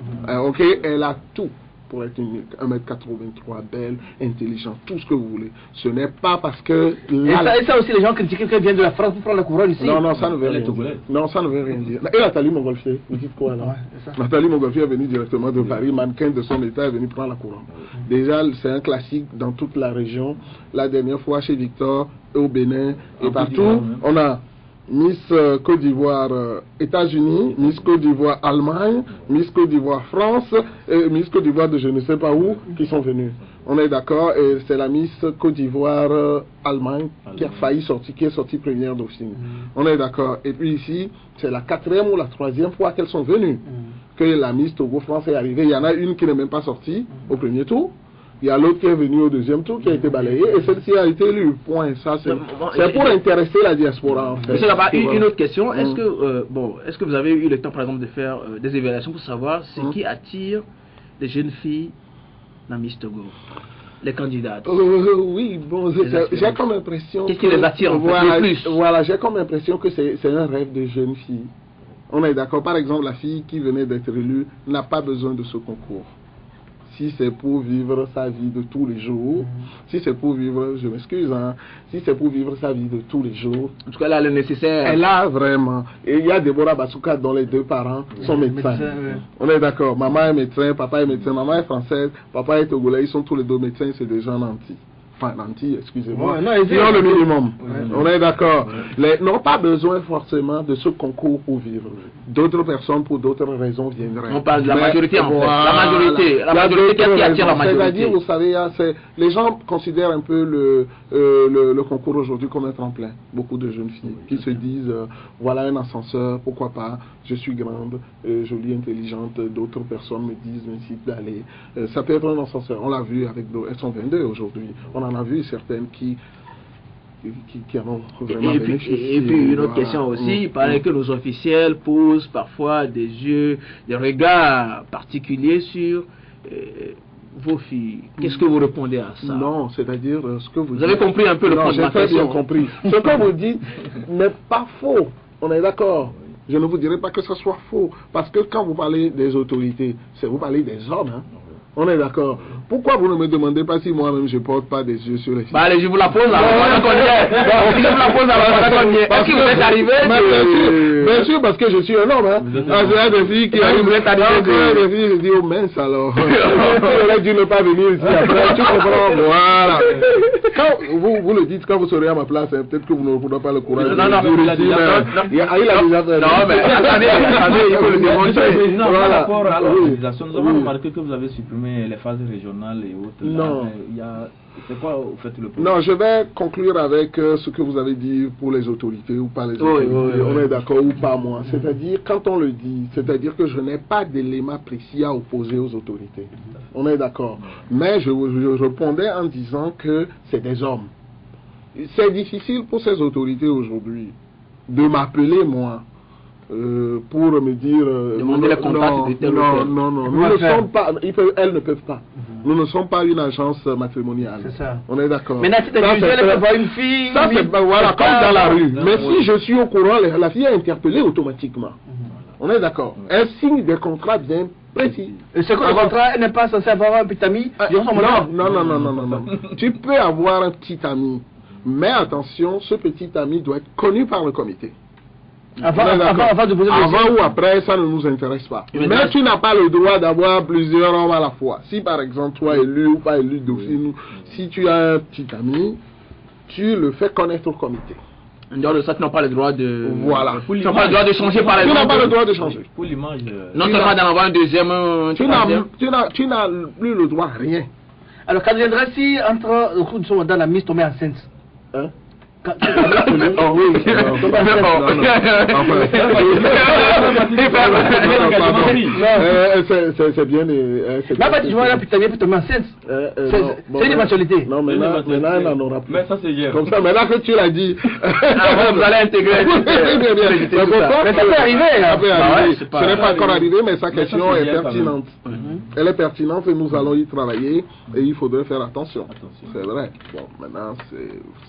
Ok, elle a tout pour être unique. 1m83, belle, intelligente, tout ce que vous voulez. Ce n'est pas parce que... Et ça aussi, les gens critiquent qu'elle vient de la France pour prendre la couronne ici. Non, ça ne veut rien dire. Non, ça ne veut rien dire. Et Nathalie Montgolfier, vous dites quoi là? Nathalie Montgolfier est venue directement de Paris, mannequin de son état, est venue prendre la couronne. Déjà, c'est un classique dans toute la région. La dernière fois, chez Victor, au Bénin et partout, on a Miss Côte d'Ivoire États-Unis, Miss Côte d'Ivoire Allemagne, Miss Côte d'Ivoire France, et Miss Côte d'Ivoire de je ne sais pas où qui sont venus. On est d'accord, et c'est la Miss Côte d'Ivoire Allemagne qui a failli sortir, qui est sortie première d'Auxine. On est d'accord. Et puis ici, c'est la 4e ou la 3e fois qu'elles sont venues que la Miss Togo France est arrivée. Il y en a une qui n'est même pas sortie au premier tour. Il y a l'autre qui est venu au deuxième tour, qui a été balayé, et celle-ci a été élue. Point. Ça, c'est pour intéresser la diaspora, en fait. Monsieur Gaba, une autre question. Est-ce que vous avez eu le temps, par exemple, de faire des évaluations pour savoir ce qui attire les jeunes filles dans Miss Togo, les candidates? Oui, bon, j'ai comme impression... Qu'est-ce qui les attire le plus? Voilà, j'ai comme impression que c'est un rêve de jeune fille. On est d'accord. Par exemple, la fille qui venait d'être élue n'a pas besoin de ce concours. Si c'est pour vivre sa vie de tous les jours, si c'est pour vivre, je m'excuse, hein, si c'est pour vivre sa vie de tous les jours, en tout cas, elle a le nécessaire. Elle a vraiment. Et il y a Deborah Bassouka dont les deux parents sont médecins. On est d'accord. Maman est médecin, papa est médecin, maman est française, papa est togolais, ils sont tous les deux médecins, c'est des gens nantis. Enfin, nantis, excusez-moi. Ils ont le minimum. On est d'accord. Ils n'ont pas besoin forcément de ce concours pour vivre. D'autres personnes, pour d'autres raisons, viendraient. On parle de la majorité, en fait. La majorité qui attire la majorité. C'est-à-dire, vous savez, les gens considèrent un peu le concours aujourd'hui comme un tremplin. Beaucoup de jeunes filles qui se disent, voilà un ascenseur, pourquoi pas, je suis grande, jolie, intelligente. D'autres personnes me disent, m'incitent d'aller. Ça peut être un ascenseur. On l'a vu avec elles sont 22 aujourd'hui. On en a vu certaines qui en ont vraiment bénéficié. Et puis une autre question aussi, il paraît que nos officiels posent parfois des regards particuliers sur vos filles. Qu'est-ce que vous répondez à ça? Non, c'est-à-dire ce que vous dites. Vous avez compris un peu le point de ma question? J'ai très bien compris. Ce que vous dites n'est pas faux. On est d'accord. Je ne vous dirai pas que ce soit faux. Parce que quand vous parlez des autorités, vous parlez des hommes, hein. On est d'accord. Pourquoi vous ne me demandez pas si moi-même je porte pas des yeux sur les filles? Bah allez, je vous la pose là. Je vous la pose là. Est-ce que vous êtes arrivé? Bien sûr, parce que je suis un homme. Hein. Il y a des filles qui arrivent. Vous êtes arrivé. Des filles, je dis, oh mince alors. J'aurais dû ne pas venir ici après. Tu comprends? Voilà. Quand vous le dites, quand vous serez à ma place, peut-être que vous n'aurez pas le courage. Non, il a déjà fait. Non, mais attendez, il faut le démontrer. Non, par rapport à l'organisation, nous avons remarqué que vous avez supprimé les phases régionales et autres. Non. C'est quoi, au fait, le problème? Non, je vais conclure avec ce que vous avez dit pour les autorités ou pas les autorités. On est d'accord ou pas moi. C'est-à-dire, quand on le dit, c'est-à-dire que je n'ai pas d'éléments précis à opposer aux autorités. On est d'accord. Mais je répondais en disant que c'est des hommes. C'est difficile pour ces autorités aujourd'hui de m'appeler moi. Pour me dire demander les contacts de tel ou tel. Non, nous ne sommes pas, elles ne peuvent pas. Nous ne sommes pas une agence matrimoniale. C'est ça. On est d'accord. Mais Nathalie, elle voit une fille. Ça, c'est voilà, comme dans la rue. Mais si je suis au courant, la fille est interpellée automatiquement. On est d'accord. Elle signe des contrats bien précis. Et ce contrat n'est pas censé avoir un petit ami? Non. Tu peux avoir un petit ami. Mais attention, ce petit ami doit être connu par le comité. Avant de poser ou après, ça ne nous intéresse pas. Mais tu n'as pas le droit d'avoir plusieurs hommes à la fois. Si par exemple, toi élu ou pas élu Dauphine, si tu as un petit ami, tu le fais connaître au comité. En dehors de ça, tu n'as pas le droit de... Voilà. Tu n'as pas le droit de changer par exemple. Tu n'as pas le droit de changer. Pour l'image... Non seulement d'en avoir un deuxième... Tu n'as plus le droit à rien. Alors, quand viendra si entre nous sommes dans la mise tombée enceinte. Hein? Oh oui, c'est bien. C'est une éventualité. Non, mais là, on n'aura plus. Mais ça, c'est hier. Comme ça, maintenant que tu l'as dit. Vous allez intégrer. Mais ça peut arriver. Ce n'est pas encore arrivé, mais sa question est pertinente. Elle est pertinente et nous allons y travailler et il faudrait faire attention. C'est vrai. Bon, maintenant,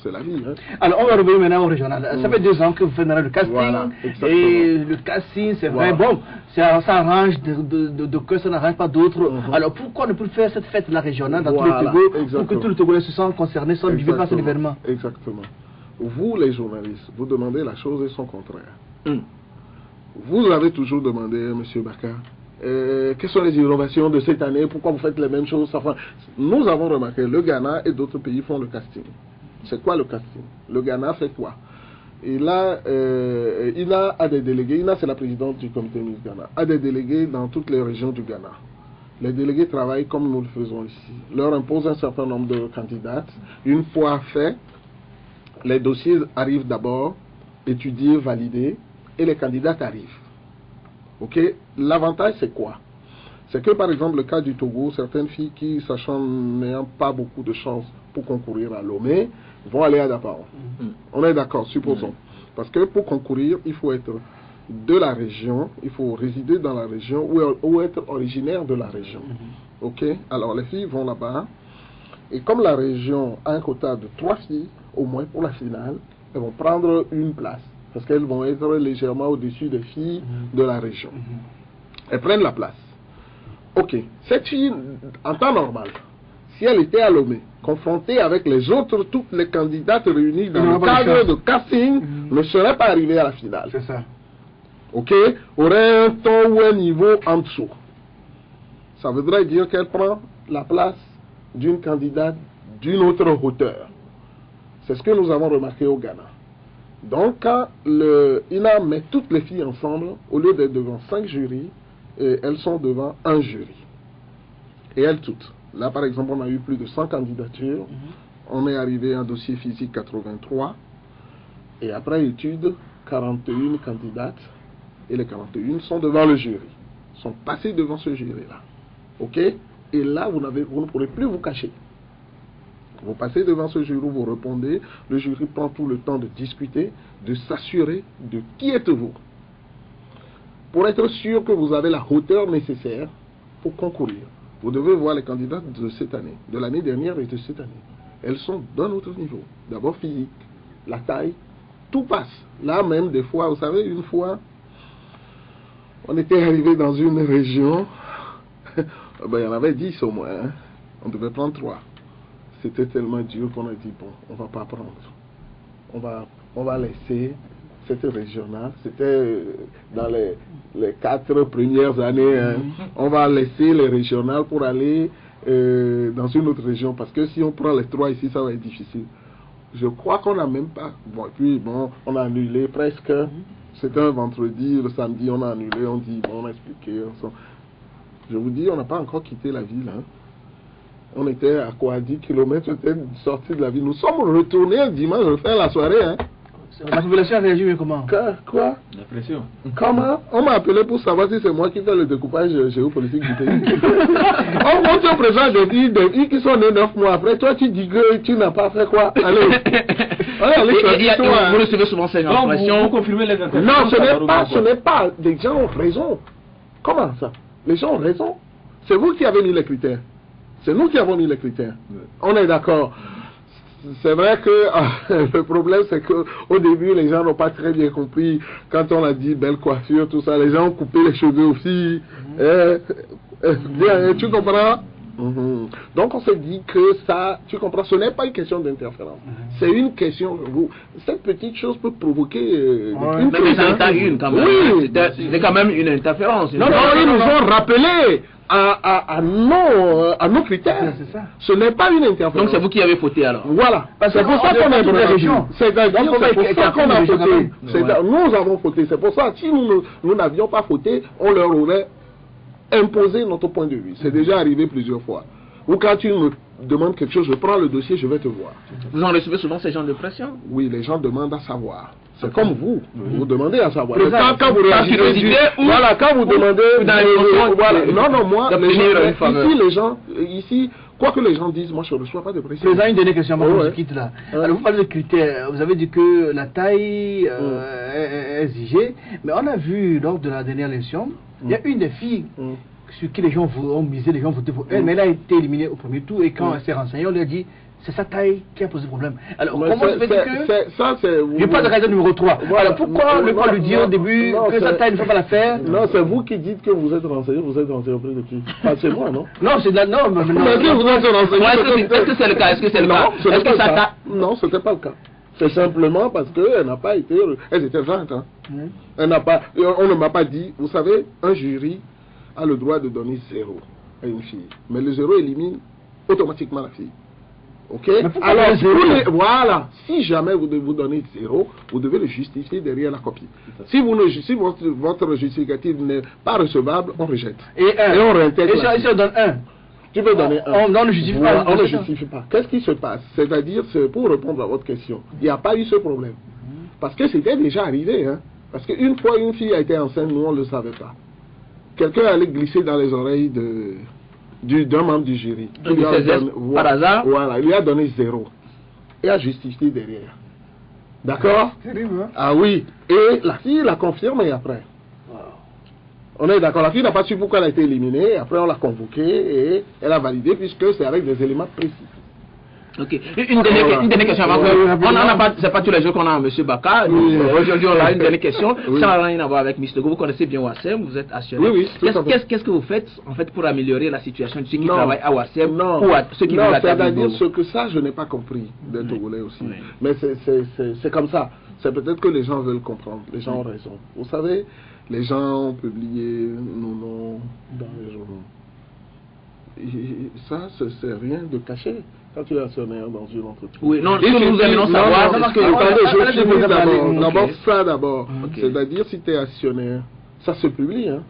c'est la vie. Alors, on va revenir maintenant au régional. Ça fait 2 ans que vous faites le casting. Voilà, et le casting, c'est vrai. Bon, ça arrange de que ça n'arrange pas d'autres. Alors, pourquoi ne plus faire cette fête-là régionale dans tout le Togo pour que tous les Togolais se sentent concernés, soient vivés par cet événement? Exactement. Vous, les journalistes, vous demandez la chose et son contraire. Vous avez toujours demandé, M. Bakar, quelles sont les innovations de cette année? Pourquoi vous faites les mêmes choses? Enfin, nous avons remarqué, le Ghana et d'autres pays font le casting. C'est quoi le casting? Le Ghana fait quoi? Ina a des délégués. Ina, c'est la présidente du comité Miss Ghana, a des délégués dans toutes les régions du Ghana. Les délégués travaillent comme nous le faisons ici. Leur impose un certain nombre de candidates. Une fois fait, les dossiers arrivent d'abord, étudiés, validés, et les candidates arrivent. Ok? L'avantage, c'est quoi? C'est que, par exemple, le cas du Togo, certaines filles qui, sachant n'ayant pas beaucoup de chance pour concourir à Lomé, vont aller à Dapao. On est d'accord, supposons. Parce que pour concourir, il faut être de la région, il faut résider dans la région ou être originaire de la région. Ok? Alors, les filles vont là-bas, et comme la région a un quota de 3 filles, au moins pour la finale, elles vont prendre une place. Parce qu'elles vont être légèrement au-dessus des filles de la région. Elles prennent la place. Ok, cette fille, en temps normal, si elle était à Lomé, confrontée avec les autres, toutes les candidates réunies dans le cadre de casting, ne serait pas arrivée à la finale. C'est ça. Ok, aurait un ton ou un niveau en dessous. Ça voudrait dire qu'elle prend la place d'une candidate d'une autre hauteur. C'est ce que nous avons remarqué au Ghana. Donc, quand INA met toutes les filles ensemble, au lieu d'être devant 5 jurys, elles sont devant un jury. Et elles toutes. Là, par exemple, on a eu plus de 100 candidatures. On est arrivé à un dossier physique 83. Et après étude, 41 candidates. Et les 41 sont devant le jury. Sont passées devant ce jury-là. OK? Et là, vous ne pourrez plus vous cacher. Vous passez devant ce jury, vous répondez. Le jury prend tout le temps de discuter, de s'assurer de qui êtes-vous. Pour être sûr que vous avez la hauteur nécessaire pour concourir, vous devez voir les candidats de cette année, de l'année dernière et de cette année. Elles sont d'un autre niveau. D'abord physique, la taille, tout passe. Là même, des fois, vous savez, une fois, on était arrivé dans une région, il y en avait 10 au moins, hein. On devait prendre 3. C'était tellement dur qu'on a dit, bon, on ne va pas prendre. On va laisser cette régionale, c'était dans les 4 premières années, hein. On va laisser les régionales pour aller dans une autre région, parce que si on prend les 3 ici, ça va être difficile. Je crois qu'on n'a même pas, bon, et puis bon, on a annulé presque, c'était un vendredi, le samedi on a annulé, on dit, bon, on a expliqué, je vous dis, on n'a pas encore quitté la ville, hein. On était à quoi, 10 km, on était sortis de la ville, nous sommes retournés un dimanche, faire la soirée, hein. La population a réagi comment? Quoi? La pression. Comment? On m'a appelé pour savoir si c'est moi qui fais le découpage géopolitique du pays. On te présente des filles qui sont nées 9 mois après. Toi, tu dis que tu n'as pas fait quoi? Allez. Vous recevez souvent ces informations. Vous confirmez les informations. Non, ce n'est pas. Les gens ont raison. Comment ça? Les gens ont raison. C'est vous qui avez mis les critères. C'est nous qui avons mis les critères. On est d'accord. C'est vrai que le problème, c'est qu'au début, les gens n'ont pas très bien compris. Quand on a dit belle coiffure, tout ça, les gens ont coupé les cheveux aussi. Tu comprends? Donc, on s'est dit que ça, tu comprends, ce n'est pas une question d'interférence. C'est une question. Cette petite chose peut provoquer. Mais ça en t'a une quand même. Oui. C'est quand même une interférence. Non, ils nous ont rappelé à nos critères. Ce n'est pas une interférence. Donc c'est vous qui avez voté alors. Voilà. C'est pour ça qu'on est dans la région. C'est pour ça qu'on a voté. Nous avons voté. C'est pour ça que si nous n'avions pas voté, on leur aurait imposer notre point de vue. C'est déjà arrivé plusieurs fois. Ou quand tu ne demande quelque chose, je prends le dossier, je vais te voir. Vous en recevez souvent ces gens de pression? Oui, les gens demandent à savoir. C'est comme vous, vous demandez à savoir. Quand vous réagissez, voilà, quand vous demandez, voilà, non, moi, ici, les gens, quoi que les gens disent, moi je ne reçois pas de pression. Président, une dernière question avant qu'on se quitte là. Alors vous parlez de critères, vous avez dit que la taille est exigée, mais on a vu lors de la dernière élection, il y a une des filles sur qui les gens ont misé, les gens votaient pour elle, mais elle a été éliminée au premier tour et quand elle s'est renseignée, on lui a dit c'est sa taille qui a posé problème. Alors comment se fait que ça c'est je pas de raison numéro 3. Voilà. Alors pourquoi ne pas lui dire au début que sa taille ne fait pas l'affaire? Non, c'est vous qui dites que vous êtes renseigné auprès de qui? C'est moi, non? Non, c'est de non, mais vous êtes renseigné. Est-ce que c'est le cas? Est-ce que c'est le cas? Est-ce que ça non, ce n'était pas le cas. C'est simplement parce qu'elle n'a pas été... Elle était 20 ans. Elle n'a pas... On ne m'a pas dit... Vous savez, un jury a le droit de donner 0 à une fille. Mais le 0 élimine automatiquement la fille. Ok? Alors, voilà. Si jamais vous devez vous donner 0, vous devez le justifier derrière la copie. Si votre justificatif n'est pas recevable, on rejette. Et on réintègre. Et si on donne 1? Tu peux donner 1. On ne justifie pas. On ne justifie pas. Qu'est-ce qui se passe? C'est-à-dire, pour répondre à votre question, il n'y a pas eu ce problème. Parce que c'était déjà arrivé. Hein? Parce qu'une fois, une fille a été enceinte, nous, on ne le savait pas. Quelqu'un allait glisser dans les oreilles d'un membre du jury. Par hasard? Voilà, il lui a donné 0. Et a justifié derrière. D'accord? Ah oui. Et la fille l'a confirmé après. On est d'accord, la fille n'a pas su pourquoi elle a été éliminée, après on l'a convoquée et elle a validé puisque c'est avec des éléments précis. Ok. Une dernière question avant que... C'est pas tous les jours qu'on a M. Baka. Aujourd'hui, on a une dernière question. Ça n'a rien à voir avec Mr. Go. Vous connaissez bien Wassem, vous êtes actionnaire. Oui, Qu'est-ce que vous faites en fait pour améliorer la situation de ceux qui travaillent à Wassem ou à ceux qui vous c'est-à-dire ce que ça, je n'ai pas compris des Togolais aussi. Mais c'est comme ça. C'est peut-être que les gens veulent comprendre. Les gens ont raison. Vous savez, les gens ont publié nos noms dans les journaux. Et ça, c'est rien de caché. Quand tu es actionnaire dans une entreprise. Oui, non, ce que nous aimons savoir, c'est que... Attendez, je finis d'abord ça d'abord. C'est-à-dire, si tu es actionnaire, ça se publie, hein.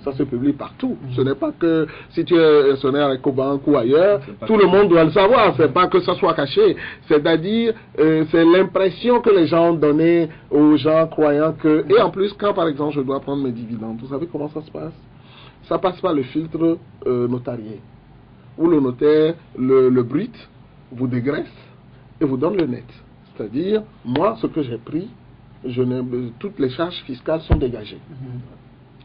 Ça se publie partout. Ce n'est pas que si tu es actionnaire avec Ecobank ou ailleurs, tout le monde doit le savoir. C'est pas que ça soit caché. C'est-à-dire, c'est l'impression que les gens ont donnée aux gens croyant que... Et en plus, quand par exemple je dois prendre mes dividendes, vous savez comment ça se passe? Ça passe par le filtre notarié. Où le notaire, le brut, vous dégraisse et vous donne le net. C'est-à-dire, moi, ce que j'ai pris, toutes les charges fiscales sont dégagées.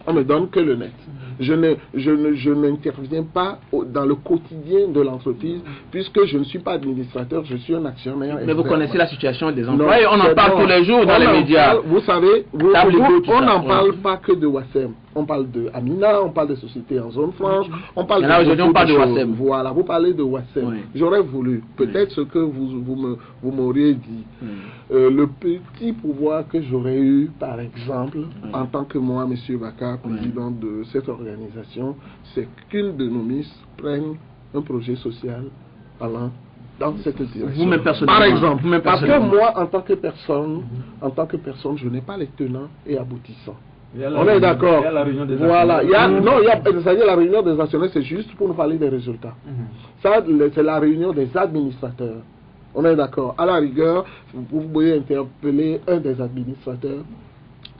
On me donne que le net. Je n'interviens pas dans le quotidien de l'entreprise, puisque je ne suis pas administrateur, je suis un actionnaire. Mais vous connaissez la situation des employés, on en parle tous les jours dans les médias. Vous savez, on n'en parle pas que de Wassem. On parle de Amina, on parle de sociétés en zone franche, on parle là aujourd'hui on parle de Wassem. Voilà, vous parlez de Wassem. Oui. J'aurais voulu, peut-être ce que vous m'auriez dit, le petit pouvoir que j'aurais eu, par exemple, en tant que moi, M. Baka, président de cette organisation, c'est qu'une de nos miss prenne un projet social allant dans cette direction. Vous-même personnellement. Par exemple, parce que moi, en tant que personne, je n'ai pas les tenants et aboutissants. On est d'accord. Il y a la réunion des voilà. C'est-à-dire la réunion des actionnaires, c'est juste pour nous parler des résultats. Ça, c'est la réunion des administrateurs. On est d'accord. À la rigueur, vous pouvez interpeller un des administrateurs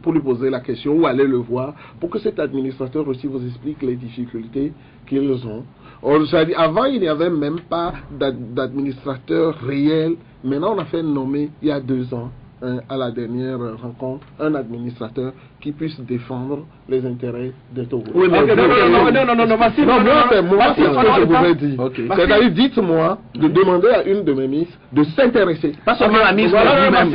pour lui poser la question ou aller le voir pour que cet administrateur aussi vous explique les difficultés qu'ils ont. Avant, il n'y avait même pas d'administrateur réel. Maintenant, on a fait nommer il y a 2 ans, à la dernière rencontre, un administrateur qui puisse défendre les intérêts des Togolais. Oui, mais non, c'est moi, c'est ce que je vous ai dit. C'est-à-dire, dites-moi de demander à une de mes miss de s'intéresser. Pas seulement la miss, Massif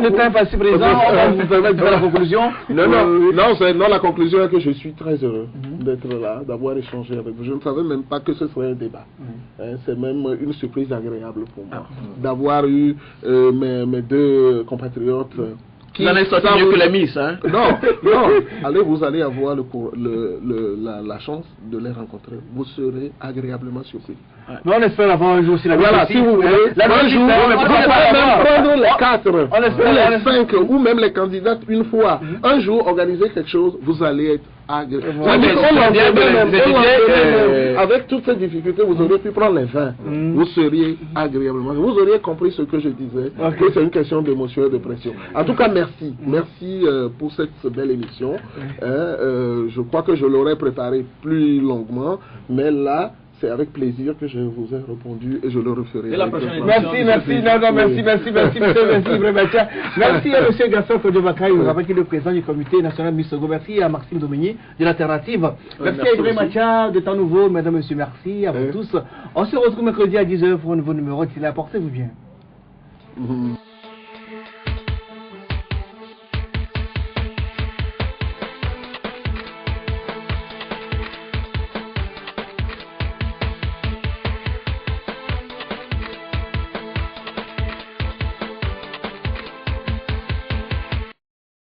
n'était pas si présent, on vous permet de faire la conclusion. Non, la conclusion est que je suis très heureux d'être là, d'avoir échangé avec vous. Je ne savais même pas que ce serait un débat. C'est même une surprise agréable pour moi d'avoir eu mes 2 compatriotes qui en est sorti mieux que la Miss, hein? Non, vous allez avoir la chance de les rencontrer. Vous serez agréablement surpris. Mais on espère avoir un jour aussi la Miss. Voilà, si vous voulez, un jour, vous pouvez même prendre les 4, ou les 5, ou même les candidates une fois. Un jour, organiser quelque chose, vous allez être agréable. Ouais, mais Avec toutes ces difficultés, vous auriez pu prendre les vins. Vous seriez agréablement. Vous auriez compris ce que je disais, que c'est une question d'émotion et de pression. En tout cas, merci. Merci pour cette belle émission. Je crois que je l'aurais préparé plus longuement, mais là, c'est avec plaisir que je vous ai répondu et je le referai. Merci, merci à M. Gaston Kodjobakaï, qui est le président du comité national Miss Togo. Merci à Maxime Dominier de l'Alternative. Merci à Ibrahim Macha de Temps Nouveau. Mesdames, Messieurs, merci à vous tous. On se retrouve mercredi à 10h pour un nouveau numéro. Portez-vous bien.